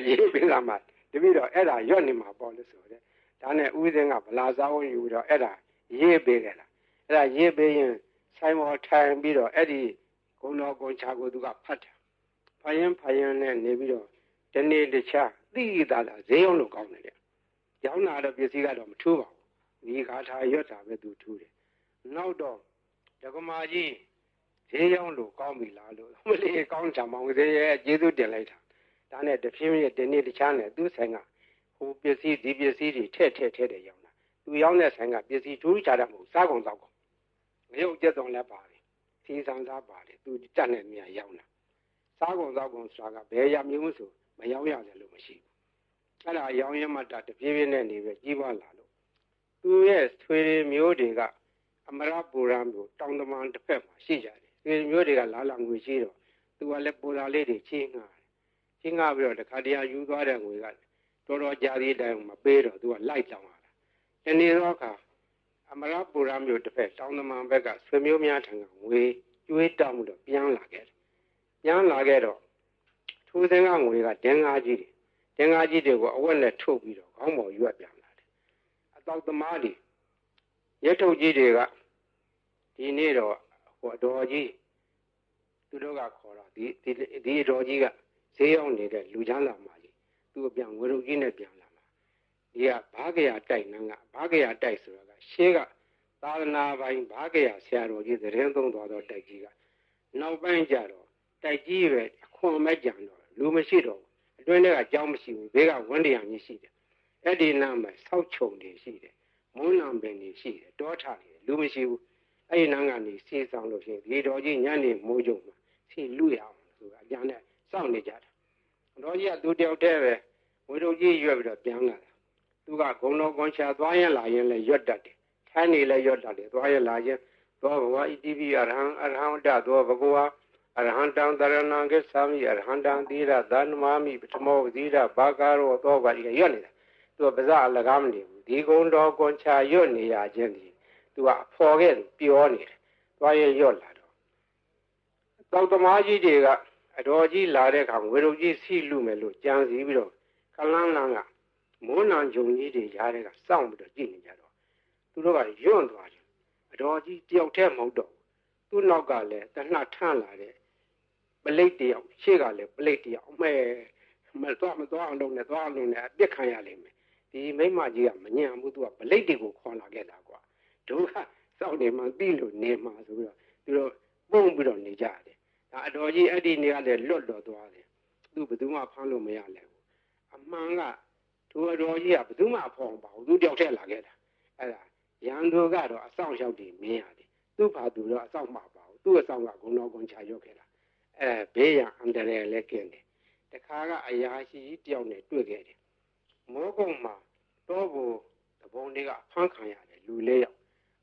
A: ရေးပေးစမ်းပါတပည့်တော်အဲ့ဒါရွတ်နေမှာပေါ့လို့ဆိုတဲ့ဒါနဲ့ဦးစင်းကဗလာစားဝင်ယူတော့အဲ့ဒါရေးပေးကြတာအဲ့ဒါရေးပေးရင်ဆိုင်မော်ထိုင်ပြီးတော့အဲ့ဒီဂုံတော်ကွန်ချာကိုသူကဖတ်တယ်ဖယင်းနဲ့နေပြီးတော့ဒီနေ့တခြားသိတာလားဈေးရောက်လို့ကောင်းတယ်လေရောင်းလာတော့ပစ္စည်းကတော့မထူးပါဘူးဒီကားထားရွတ်တာပဲသူထူးတယ်နောက်တော့ဒကမာကြီးဈေးရောက်လို့ကောင်းပြီလားလို့မလေးကောင်းချာမောင်ဈေးရဲ့ကျေးဇူးတင်လိုက်တာဒါနဲ့တဖြည်းဖြည်းဒီနေ့တခြားနဲ့သူ့ဆိုင်ကဟိုပစ္စည်းဒီပစ္စည်းတွေထည့်တယ်ရောင်းတာသူရောင်းတဲ့ဆိုင်ကပစ္စည်းထူးခြားတာမဟုတ်စားကုန်တော့ကုန်ငရုတ်ကျက်စုံလည်းပါတယ်စီစံစားပါတယ်သူတက်တဲ့နေရာရောင်းတာစားကုန်တော့ကုန်ဆိုတာကဘယ်ရမျိုးဆိုမရောင်းရတယ်လို့မရှိဘူးအဲ့ဒါရောင်းရမှတဖြည်းဖြည်းနဲ့နေပဲကြီးပွားလာလို့သူရဲ့ဆွေမျိုးတွေကအမရပူရံမျိုးတောင်တမန်တစ်ဖက်မှာရှိကြတယ်ဆွေမျိုးတွေကလာငွေရှိတော့သူကလည်းပူလာလေးတွေချင်းငှားပြီးတော့တခါတည်းယူသွားတဲ့ငွေကတော်တော်ကြာသေးတိုင်းမပေးတော့သူကလိုက်တောင်းလာတာတနေ့တော့အခါအမရပူရံမျိုးတစ်ဖက်တောင်တမန်ဘက်ကဆွေမျိုးများထံကငွေကျွေးတောင်းပြီးတော့ပြန်လာခဲ့တော့ထိုးစင်းကငွေကဒင်္ဂါကြီးတွေကိုအဝက်နဲ့ထုတ်ပြီးတော့ခေါင်းပေါ်ရွက်ပြန်လာတယ်အတောက်သမားတွေရက်ထုတ်ကြီးတွေကဒီနေ့တော့ဟိုအတော်ကြီးသူတို့ကခေါ်တော့ဒီအတော်ကြီးကဈေးရောက်နေတဲ့လူချမ်းသာမကြီးသူ့ပြန်ငွေထုတ်ကြီးနဲ့ပြန်လာမှာဒီကဘာကရတိုက်နန်းကဘာကရတိုက်ဆိုတာကရှေးကသာသနာပိုင်ဘာကရဆရာတော်ကြီးသတင်းသုံးသွားတော့တိုက်ကြီးကနောက်ပိုင်းကျတော့တိုက်ကြီးပဲအခွန်မဲ့ကြံတော့လူမရှိတော့အတွင်းထဲကအကြောင်းမရှိဘူးဘေးကဝန်းတရားကြီးရှိတယ်အဲ့ဒီနားမှာဆောက်ချုံတွေရှိတယ်မွန်းလံပင်တွေရှိတယ်တောထတွေလူမရှိဘူးအဲ့ဒီနားကနေစီးဆောင်လို့ရှိရင်ဒီတော်ကြီးညနေမိုးကြုံမှာစီလူရအောင်ဆိုတာအကြမ်းနဲ့စောင့်နေကြတာတော်ကြီးကသူတယောက်တည်းပဲဝေတို့ကြီးရွက်ပြီးတော့ပြန်လာတာသူကဂုံတော်ကွန်ချာသွားရင်လာရင်လည်းရွတ်တတ်တယ်ထိုင်းနေလည်းရွတ်တတ်တယ်သွားရင်လာရင်သောဘဝဣတိပိအရဟံတသောဘဂဝါအရဟံတံတရဏံကိသာမိအရဟံတံသီရသန္နမမိပထမောသီရဘာကာရောသောဘာဒီရွတ်နေတာသူကပါဇာအလကားမနေဘူးဒီဂုံတော်ကွန်ချာရွတ်နေရခြင်းဒီသူကအဖော်ခဲ့ပြောနေတယ်သွားရင်ရွတ်လာတော့တောက်သမားကြီးတွေကအတော်ကြီးလာတဲ့အခါငွေတို့ကြီးစီလူမယ်လို့ကြံစည်ပြီးတော့ကလန်းလန်းကမိုးနံဂျုံကြီးတွေရားတဲ့ကစောင့်ပြီးတော့ကြည့်နေကြတော့သူတို့ကယွန့်သွားတယ်အတော်ကြီးတယောက်တည်းမဟုတ်တော့သူ့နောက်ကလည်းတနှထန့်လာတဲ့ပလိတ်တယောက်ရှေ့ကလည်းပလိတ်တယောက်အမဲမသွားအောင်လုပ်နေသွားအောင်လုပ်နေအပြစ်ခံရလိမ့်မယ်ဒီမိမကြီးကမညံဘူးသူကပလိတ်တွေကိုခေါ်လာခဲ့တာကွာတို့ကစောင့်နေမှသိလို့နေမှဆိုပြီးတော့သူ တို့ပုံပြီးတော့နေကြတယ်ဒါအတော်ကြီးအဲ့ဒီနေရာလေလွတ်တော်သွားတယ်သူဘယ်သူမှဖမ်းလို့မရလဲဘူးအမှန်ကသူအတော်ကြီးကဘယ်သူမှဖော်မပါဘူးသူတယောက်တည်းလာခဲ့တာအဲ့ဒါရန်သူကတော့အဆောင်ရောက်တည်မင်းရတယ်သူ့ဘာသူတော့အဆောင်မှာပါဘူးသူ့အဆောင်ကဂုံတော်ကွန်ချရွတ်ခဲ့တာဘေးရန်အန္တရာယ်လည်းကင်းတယ်တခါကအရာရှိတယောက်နဲ့တွေ့ခဲ့တယ်မောကုံမှာတော့ဘုသဘုံတွေကဖမ်းခံရတယ်လူ၄ယောက်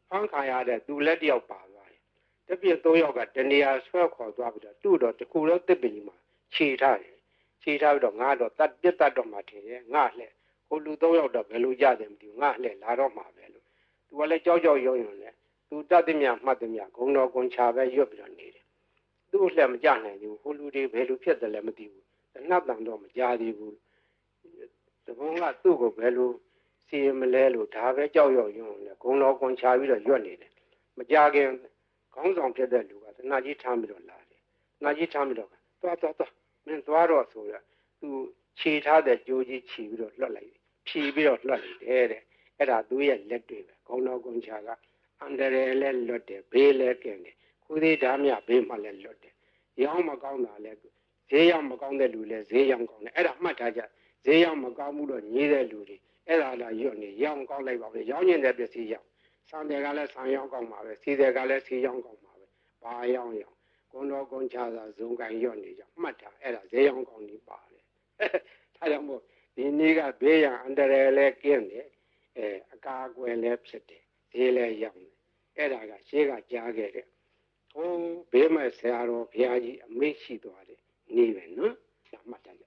A: ဖမ်းခံရတဲ့သူလက်တယောက်ပါသွားတယ်တပြည့်၃ယောက်ကတနေရာဆွဲခေါ်သွားပြီးတော့သူ့တော့တခုတော့တစ်ပင်ကြီးမှာခြေထားတယ်ခြေထားပြီးတော့ငါတော့တတ်ပြတ်တတ်တော့မှထင်ရဲ့ငါလှဲ့ဟိုလူ၃ယောက်တော့ဘယ်လိုကြတယ်မသိဘူးငါလှဲ့လာတော့မှာပဲလို့သူကလည်းကြောက်ကြောက်ရုံရုံနဲ့သူတတ်သည်မြမှတ်သည်မြဂုံတော်ကွန်ချပဲရွတ်ပြီးတော့နေတယ်သူ့လှဲ့မကြနိုင်ဘူးဟိုလူတွေဘယ်လိုဖြစ်တယ်လဲမသိဘူးတနတ်တန်တော့မကြသေးဘူးသဘုံကသူ့ကိုဘယ်လိုစီရင်မလဲလို့ဒါပဲကြောက်ရွံ့ရုံနဲ့ဂုံတော်ကွန်ချပြီးတော့ရွတ်နေတယ်မကြခင်ခေါင်းဆောင်ဖြစ်တဲ့လူကသနာကြီးထမ်းပြီးတော့လာတယ်သနာကြီးထမ်းပြီးတော့သွားမင်းသွားတော့ဆိုတော့သူခြေထားတဲ့ကြိုးကြီးခြီးပြီးတော့လွတ်လိုက်ဖြီးပြီးတော့လွတ်လိုက်တယ်တဲ့အဲ့ဒါသူရဲ့လက်တွေပဲဂုံတော်ကွန်ချကအန္တရာယ်လည်းလွတ်တယ်ဘေးလည်းကင်းတယ်ခုသေးဓာမြဘေးမှလည်းလွတ်တယ်ရောင်းမကောင်းတာလည်းဈေးရောက်မကောင်းတဲ့လူလည်းဈေးရောက်ကောင်းတယ်အဲ့ဒါမှတ်ထားကြဈေးရောက်မကောင်းဘူးတော့ညီးတဲ့လူတွေအဲ့ဒါလာရွတ်နေရောင်းကောင်းလိုက်ပါပဲရောင်းနေတဲ့ပစ္စည်းရောက်ဆံတယ်ကလည်းဆံရောင်းကောင်းပါပဲစီတယ်ကလည်းစီရောင်းကောင်းပါပဲဘာရောင်းဂုံတော်ကွန်ချသာဇုံကန်ရွတ်နေကြမှတ်ထားအဲ့ဒါဈေးရောင်းကောင်းနေပါတယ်ဒါကြောင့်မို့ဒီနေ့ကဘေးရန်အန္တရာယ်လည်းကင်းတယ်အကာအကွယ်လည်းဖြစ်တယ်ဈေးလည်းရောင်းတယ်အဲ့ဒါကရှေးကကြားခဲ့တဲ့ဟိုးဘေးမဲ့ဆရာတော်ဘုရားကြီးအမိန့်ရှိသွားတယ်နေပဲနော်ဒါမှတ်ထားကြ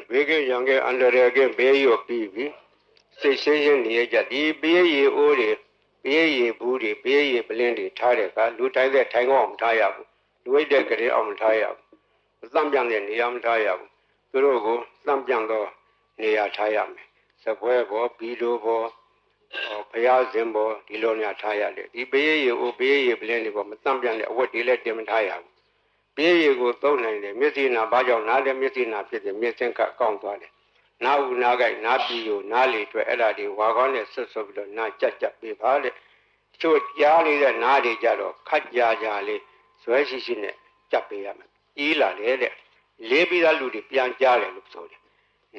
A: ဘေးကရံကအန္တရာယ်ကဘေးရောပြီးပြီစိတ်ရှင်းရှင်းနေကြဒီဘေးရီအိုးတွေဘေးရီဘူးတွေဘေးရီပလင်းတွေထားတဲ့ကလူတိုင်းတဲ့ထိုင်ကောင်းမထားရဘူးလူဝိတ်တဲ့ကလေးအောင်မထားရဘူးသံပြန်တဲ့နေရာမထားရဘူးသူတို့ကိုသံပြန်တော့နေရာထားရမယ်စပွဲပေါ်ဘီလိုပေါ်ဘုရားရှင်ပေါ်ဒီလိုများထားရတယ်ဒီဘေးရီအိုးဘေးရီပလင်းတွေပေါ်မသံပြန်တဲ့အဝတ်တွေလည်းတင်မထားရဘူးဘေးရီကိုသုံးနိုင်တယ်မျက်စိနာဘာကြောင့်နားတယ်မျက်စိနာဖြစ်တယ်မျက်စင်ကကောင်းသွားတယ်နားဦးနားကြိုက်နားပြီးကိုနားလေတွေ့အဲ့ဒါတွေဝါကောင်းနဲ့ဆွတ်ဆွတ်ပြီးတော့နားကြက်ပေးပါတဲ့ချို့ကြားနေတဲ့နားတွေကြတော့ခက်ကြလေးဇွဲရှိရှိနဲ့ကြက်ပေးရမယ်ကြီးလာလေတဲ့လေးပြီးသားလူတွေပြန်ကြားတယ်လို့ဆိုတယ်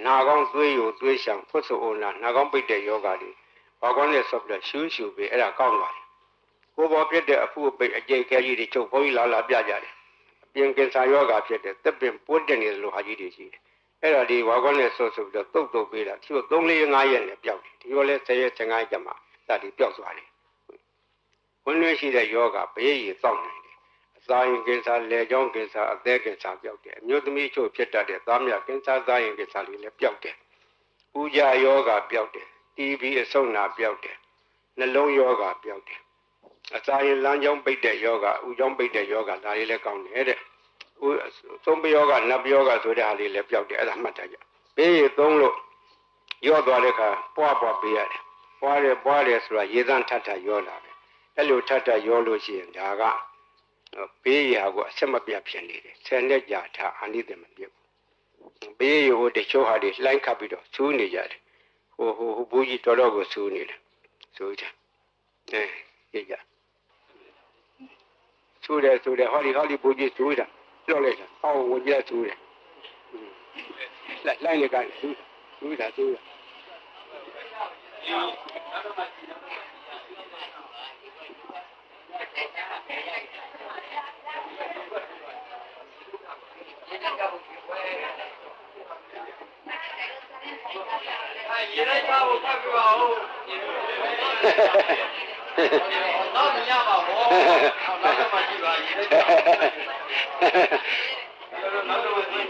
A: နာကောင်းသွေးယိုသွေးရှံဖွတ်ဆိုအိုနာနာကောင်းပိတ်တဲ့ယောဂတွေဝါကောင်းနဲ့ဆွတ်ပြီးတော့ရှူးပေးအဲ့ဒါကောင်းသွားတယ်ကိုယ်ပေါ်ပြတဲ့အဖုအပိတ်အကျိတ်ခဲကြီးတွေချုပ်ဘုန်းကြီးလာပြကြတယ်အပြင်ကင်ဆာယောဂဖြစ်တဲ့တက်ပင်ပိုးတက်နေတယ်လို့ဟာကြီးတွေရှိတယ်အဲ့ဒါဒီဝါကောင်းနဲ့ဆွတ်ပြီးတော့တုတ်ပေးတာသူတို့3-4-5ရက်နဲ့ပျောက်တယ်ဒီလိုလဲ10ရက်15ရက်ကျမှဒါဒီပျောက်သွားတယ်ဝင်လွှဲရှိတဲ့ယောဂဘေးရည်စောင့်နိုင်တယ်အစာရင်ကင်ဆာလေကြောင်းကင်ဆာအသက်ကင်ဆာပျောက်တယ်အမျိုးသမီးချို့ဖြစ်တတ်တဲ့သားမြကင်ဆာသားရင်ကင်ဆာတွေလည်းပျောက်တယ်ဥကြယောဂပျောက်တယ် TB အဆုတ်နာပျောက်တယ်နှလုံးယောဂပျောက်တယ်အစာရင်လမ်းကြောင်းပိတ်တဲ့ယောဂဥကြောင်းပိတ်တဲ့ယောဂဒါတွေလည်းကောင်းတယ်တဲ့သုံးပယောဂနတ်ပယောဂဆိုတဲ့ဟာလေးလည်းပျောက်တယ်အဲ့ဒါမှတ်ထားကြဘေးရည်သုံးလို့ရော့သွားတဲ့အခါပွားပေးရတယ်ပွားတယ်ဆိုတာရေသန့်ထပ်ရောလာတယ်အဲ့လိုထပ်ရောလို့ရှိရင်ဒါကဘေးရာကိုအဆက်မပြတ်ဖြစ်နေတယ်ဆယ်နှစ်ကြာထားအာနိသင်မပြတ်ဘူးဘေးရိုးတချို့ဟာတွေလှိုင်းခတ်ပြီးတော့ဆူးနေကြတယ်ဟိုဘူးကြီးတော်ကိုဆူးနေတယ်ဆိုကြကြည့်ကြဆူးတယ်ဟောဒီဘူးကြီးဆူးတာပြောလိုက်တာအော်ဝင်ကြဆူးတယ်လှိုင်းလေကဆူးတာရေလိုက်ပါဦးဖတ်ပြပါဦးတော့မရပါဘူးနောက်တော့မှကြည့်ပါရေလိုက်ပါနောက်တော့ကြည့်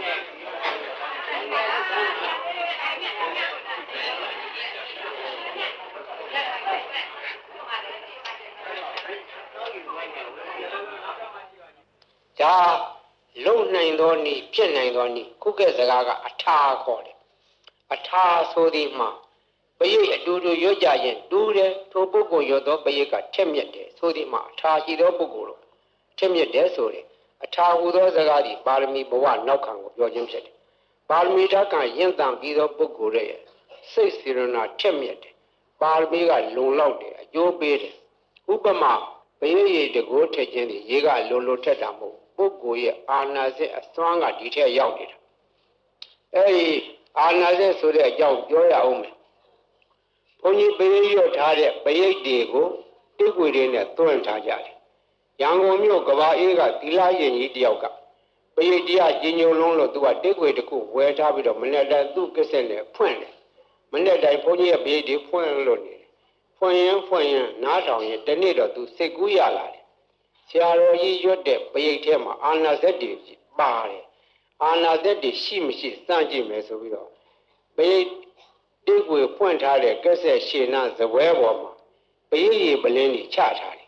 A: ဒါလုံနိုင်သောနည်းဖြစ်နိုင်သောနည်းခုကဲ့စကားကအထာခေါ်တယ်အထာဆိုသည်မှာပရိတ်အတူတူရွတ်ကြရင်တူးတယ်ထိုပုဂ္ဂိုလ်ရွတ်သောပရိတ်ကထက်မြက်တယ်ဆိုသည်မှာအထာရှိသောပုဂ္ဂိုလ်တို့ထက်မြက်တယ်ဆိုတယ်အထာဟူသောစကားသည်ပါရမီဘဝနောက်ခံကိုပြောခြင်းဖြစ်တယ်ပါရမီဓာတ်ကရင့်တန်ပြီးသောပုဂ္ဂိုလ်ရဲ့ စိတ်စေရနာထက်မြက်တယ်ပါရမီကလုံလောက်တယ်အကျိုးပေးတယ်ဥပမာဘယရေတကိုးထက်ခြင်းဒီရေကလုံထက်တာမဟုတ်ပုဂ္ဂိုလ်ရဲ့အာနာစက်အစွမ်းကဒီထက်ရောက်နေတာအဲဒီအာနာစက်ဆိုတဲ့အကြောင်းပြောရအောင်မယ်ဘုန်းကြီးဘယရွတ်ထားတဲ့ဘယိတ်တွေကိုတိတ်ွေတွေနဲ့သွင်းထားကြတယ်ရန်ကုန်မြို့ကဘာအေးကသီလရင်ကြီးတယောက်ကဘယိတ်တရားကြီးညိုလုံးလို့သူကတိတ်ွေတစ်ခုဝယ်ထားပြီးတော့မနေ့တိုင်းသူ့ကစ္စက်နဲ့ဖွင့်တယ်မနေ့တိုင်းဘုန်းကြီးရဲ့ဘယိတ်တွေဖွင့်လို့နေတယ်ဖွင့်ရင်နားထောင်ရင်တနေ့တော့သူစိတ်ကူးရလာတယ်ဆရာတော်ကြီးရွတ်တဲ့ဘယိတ်ထဲမှာအာနာစက်တွေပါတယ်အာနာစက်တွေရှိမရှိစမ်းကြည့်မယ်ဆိုပြီးတော့ဘယိတ်တိတ်ွေဖွင့်ထားတဲ့ကစ္စက်ရှင်းနာဇပွဲပေါ်မှာဘယိတ်ရေပလင်းကြီးချထားတယ်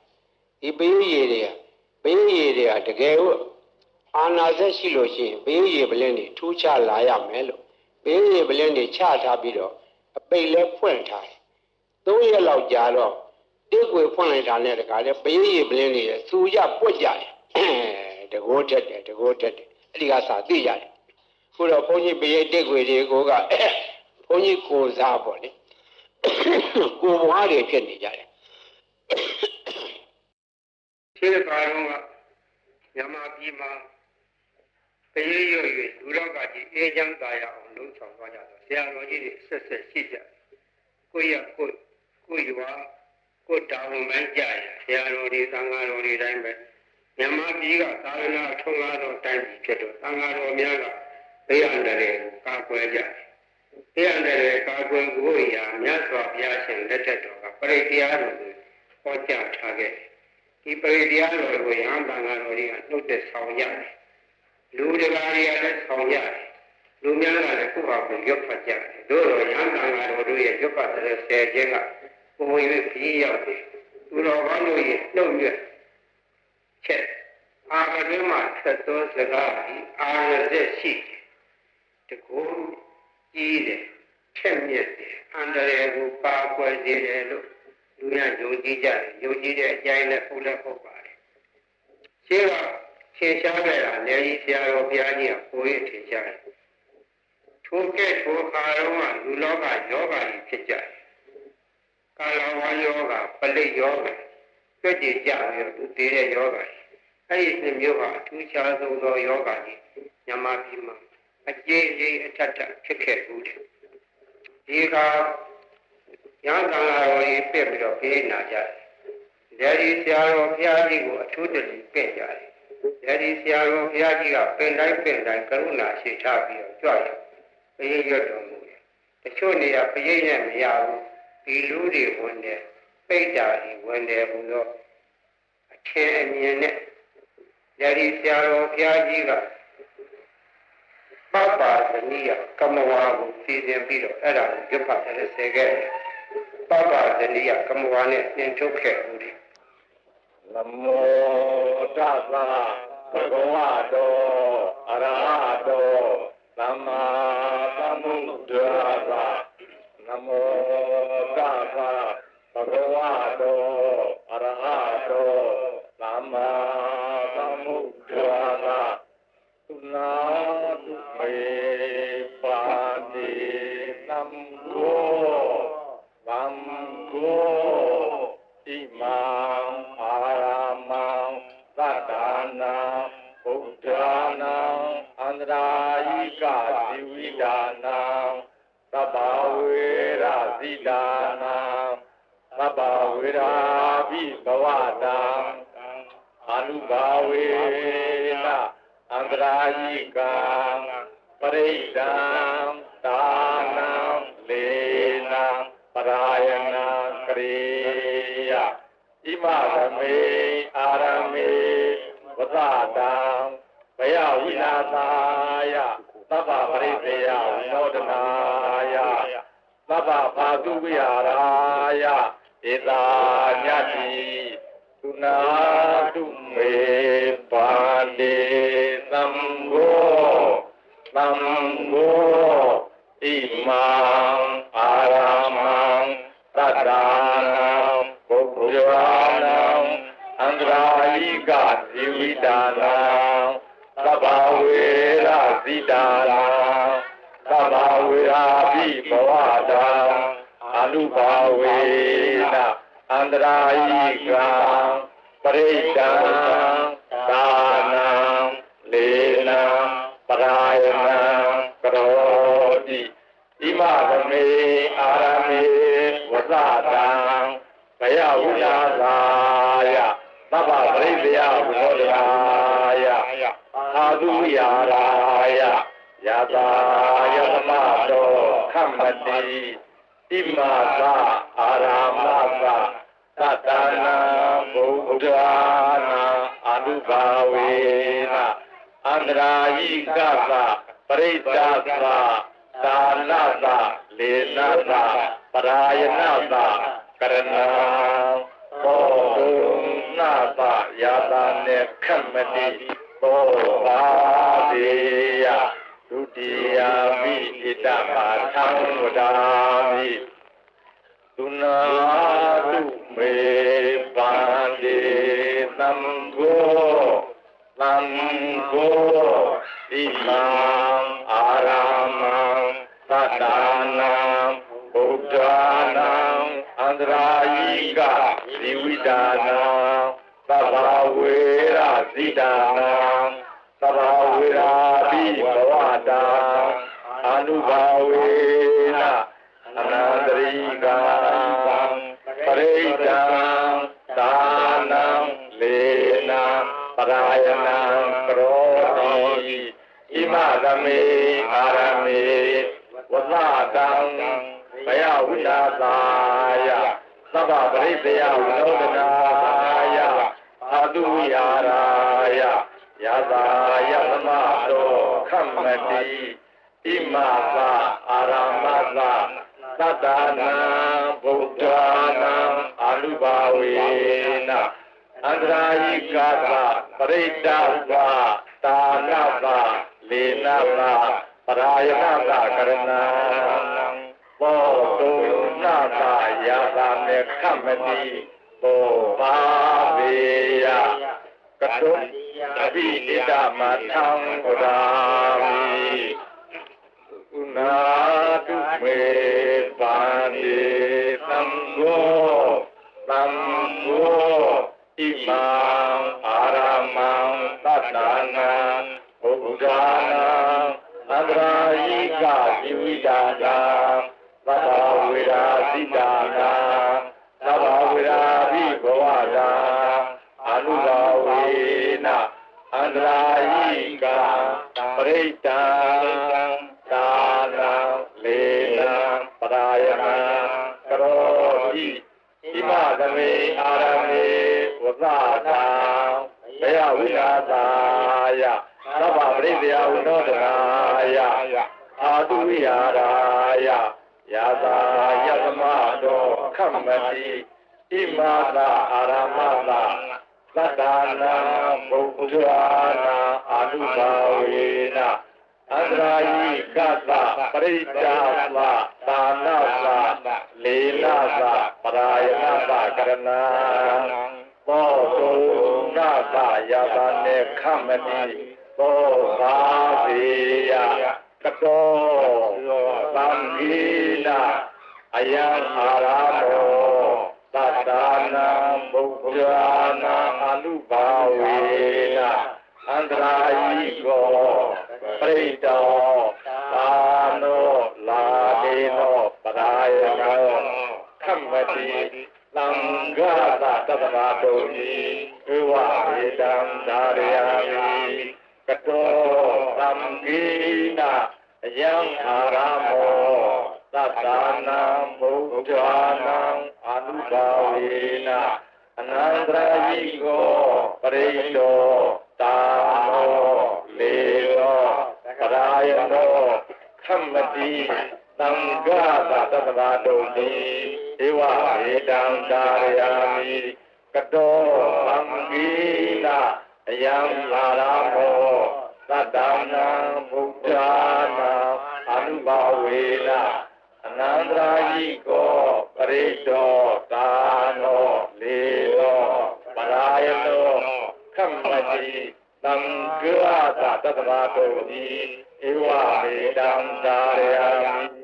A: ဒီဘယိတ်ရေတွေကတကယ်လို့အာနာစက်ရှိလို့ရှိရင်ဘယိတ်ရေပလင်းကြီးထူးခြားလာရမယ်လို့ဘယိတ်ရေပလင်းကြီးချထားပြီးတော့အပိတ်လဲဖွင့်ထားတယ်3 ရက်လောက်ကြာတော့တိတ်ွေဖွင့်လိုက်တာနဲ့တခါလဲဘယိတ်ရေပလင်းကြီးစူရပွက်ကြတယ်တကိုးတက်တယ်အဲ့ဒီကစာသိရတယ်ခုတော့ဘုန်းကြီးဘယိတ်တိတ်ွေတွေကိုကဘုန်းကြီးကိုစားပေါ့လေကိုဘွားတွေဖြစ်နေကြတယ်ခြေကာလုံးကမြန်မာပြည်မှာဘယိတ်ရွရွလူလောကကြီးအေးချမ်းသာရအောင်လှုံ့ဆော်သွားကြတော့ဆရာတော်ကြီးတွေဆက်ရှိကြကိုရွာကိုတောင်းမှန်းကြရဆရာတော်တွေသံဃာတော်တွေတိုင်းပဲမြန်မာပြည်ကသာသနာထုံးကားတော်တိုင်းပြည်ဖြစ်တော့သံဃာတော်များကဘေးအန္တရာယ်ကိုကာကွယ်ကြတယ်ဘေးအန္တရာယ်ကာကွယ်ဖို့ရာမြတ်စွာဘုရားရှင်လက်ထက်တော်ကပရိတရားတော်ကိုဟောကြားထားခဲ့တယ်ဒီပရိတရားတော်ကိုရဟန်းသံဃာတော်တွေကနှုတ်သက်ဆောင်ရတယ်လူတကာတွေကလည်းဆောင်ရတယ်လူများကလည်းကိုယ့်ဘာကိုရွတ်ဖတ်ကြတယ်တို့တော့ရဟန်းသံဃာတော်တို့ရဲ့ရွတ်ဖတ်တဲ့ဆယ်ခြင်းကပုံရိပ်ပြီးရောက်တယ်သူတော်ကောင်းတို့ရဲ့နှုတ်ရွက်ချက်အာဂရမသက်သောစကားဒီအာရဇက်ရှိတကူကြီးတယ်ထက်မြက်တယ်အန္တရာယ်ကိုပါကွယ်စေတယ်လို့လူများယုံကြည်ကြတယ်ယုံကြည်တဲ့အကြိုင်းနဲ့ဟုတ်လည်းဟုတ်ပါတယ်ရှင်းတော့ထင်ရှားခဲ့တာလေကြီးဆရာတော်ဘုရားကြီးကကိုယ်ရထင်ရှားတယ်ထိုကဲ့ထိုအာရုံကလူလောကယောဂါကြီးဖြစ်ကြတယ်ကာလဝါယောဂါပလိတ်ယောဂါကြွကြည်ကြပြီးတော့သူတည်တဲ့ယောဂါအဲ့ဒီနှစ်မျိုးဟာအထူးခြားဆုံးသောယောဂါကြီးမြန်မာပြည်မှာအကျဉ်းကြီးအထက်ထဖြစ်ခဲ့ဘူးတယ်ဒီကရဟန်းသံဃာတော်ကြီးပြည့်ပြီးတော့ပြေးနာကြတယ်ဒီဆရာတော်ဘုရားကြီးကိုအထူးတည်းပြည့်ကြတယ်ဒီဆရာတော်ဘုရားကြီးကပင်တိုင်းကရုဏာရှိထားပြီးတော့ကြွတယ်ဘယိတ်ရွတ်တော်မူတယ်တချို့နေရာဘယိတ်နဲ့မရဘူးဒီလူတွေဝင်တယ်ပိတ်တာတွေဝင်တယ်ဘုရားအထင်အမြင်နဲ့ဒီဆရာတော်ဘုရားကြီးကပပသနိယကမဝါကိုစီစဉ်ပြီးတော့အဲ့ဒါကိုရွတ်ဖတ်တယ်ဆဲခဲ့ပပသနိယကမဝါနဲ့သင်ထုတ်ခဲ့ဦးတယ်နမောတသဗ္ဗဝတောအရဟတောသမ္မာသမ္ဗုဒ္ဓါသနမောတသဗ္ဗဝတောအရဟတောသမ္မာသမ္ဗုဒ္ဓါသသုနာတုမေပါတိသံဃောဗံဃောဣမံအာရမံသတ္တနာဗုဒ္ဓနာအန္တရာယိကဇီဝိဒါနာသဗ္ဗဝေရဇိဒါနာသဗ္ဗဝေရာဘိဘဝတံအာနုဘာဝေနအန္တရာယိကံပရိဒံဒါနံလေနံပရာယနာကရိယဣမသမေအာရမေဝသတံဘယဝိနာသာယသဗ္ဗပရိသေယဝိနောဒနာယသဗ္ဗဘာတုဝိဟာရယဧတာညတိသုနာတုမေပါတိသံဃောသံဃောဣမံအာရမံသတ္တနာပုဂ္ဂိုလနံအန္တရာယိကဇီဝိတာနာသဗ္ဗဝေရဇိတာနာသဗ္ဗဝေရာဘိ
B: ပိဘဝတံအနုဘာဝေနအန္တရာယိကံပရိတံဒါနံလေနံပရာယနံကရောတိဣမသမေအာရမေဝဇတံဘယဝိလာသာယသဗ္ဗပရိသေယဝိနောဒနာယအာသုယာရာယယတာယသမတောခမ္မတိဣမသအာရမသသတ္တနာဘုဒ္ဓနာအနုဘာဝေနအန္တရာယိကသပရိစ္ဆာသဒါနသလေနသပရာယနသကရဏံသောတုနာသယာတာနေခမ္မတိသောပါတိယဒုတိယမိဣတပါသံဝဒာမိသုနာတုမေပန္တိသံဃောသံဃောဣမံအာရမံသတ္တနာဘုဒ္ဓနာအန္တရာယိကဇီဝိတာနာသဗ္ဗဝေရဇိတာနာသဗ္ဗဝေရာပိဘဝတာအနုဘာဝေနအနန္တရိကံပရိဒံဒါနံလေနံပရာယနံကရောတိဣမသမေအာရမေဝသတံဘယဝိလာသာယသဗ္ဗပရိသေယဝိနောဒနာယအာတုယာရာယယတာယသမတောခမ္မတိဣမသအာရမသသတ္တနာဗုဒ္ဓနာအာနုဘာဝေနအန္တရာယိကသပရိတ္တသတာနသလေနသပရာယနသကရဏံသောတုနာသယာတာမေခမ္မတိသောပါပေယကတုအဘိဣဒမထံဝဒာမိဥနာတုမေပန္တိသံဃောသံဃောဣမံအာရမံသတ္တနာဘုဒ္ဓနာအန္တရာယိကဇီဝိတာနာသဗ္ဗဝေရာဇိတာနာသဗ္ဗဝေရာဘိဘဝတာအနုဘာဝေနအန္တရာယိကပရိတံဒါနံလေနံပရာယနံကရောတိဣမသမေအာရမေဝသတံဘယဝိလာသာယသဗ္ဗပရိသေယဝိနောဒနာယအာတုဝိဟာရာယယတာယသမတောခမ္မတိဣမသာအာရမသာသတ္တနာဘုဒ္ဓနာအာနုဘာဝေနအန္တရာယိကသပရိစ္ဆာသသာနသလေနသပရာယနသကရဏံသောတုနာသယာတာနေခမ္မတိသောပါပေယကတောသံဃိနာအယံအာရမောသတ္တနာဘုဒ္ဓနာအနုဘာဝေနအန္တရာယိကောပရိတောသာနောလာဒေနောပရာယနောခမ္မတိသံဃာသတ္တနာတုံဤဧဝေတံဒါရယာမိကတောသံဃိနာအယံအာရမောသတ္တနာဘုဒ္ဓနာအနုဘာဝေနအနန္တရာယိကောပရိတောတာနောလေနောပရာယနောခမ္မတိသံဃာသတ္တဗာတုံတိဧဝေတံဒါရယာမိကတောသံဃိနာအယံအာရမောသတ္တနာဘုဒ္ဓနာအနုဘာဝေနအနန္တရာယိကောပရိတောတာနောလေနောပရာယနောခမ္မတိသံဃာသတ္တဗာတုံတိဧဝမေတံဒါရယာမိ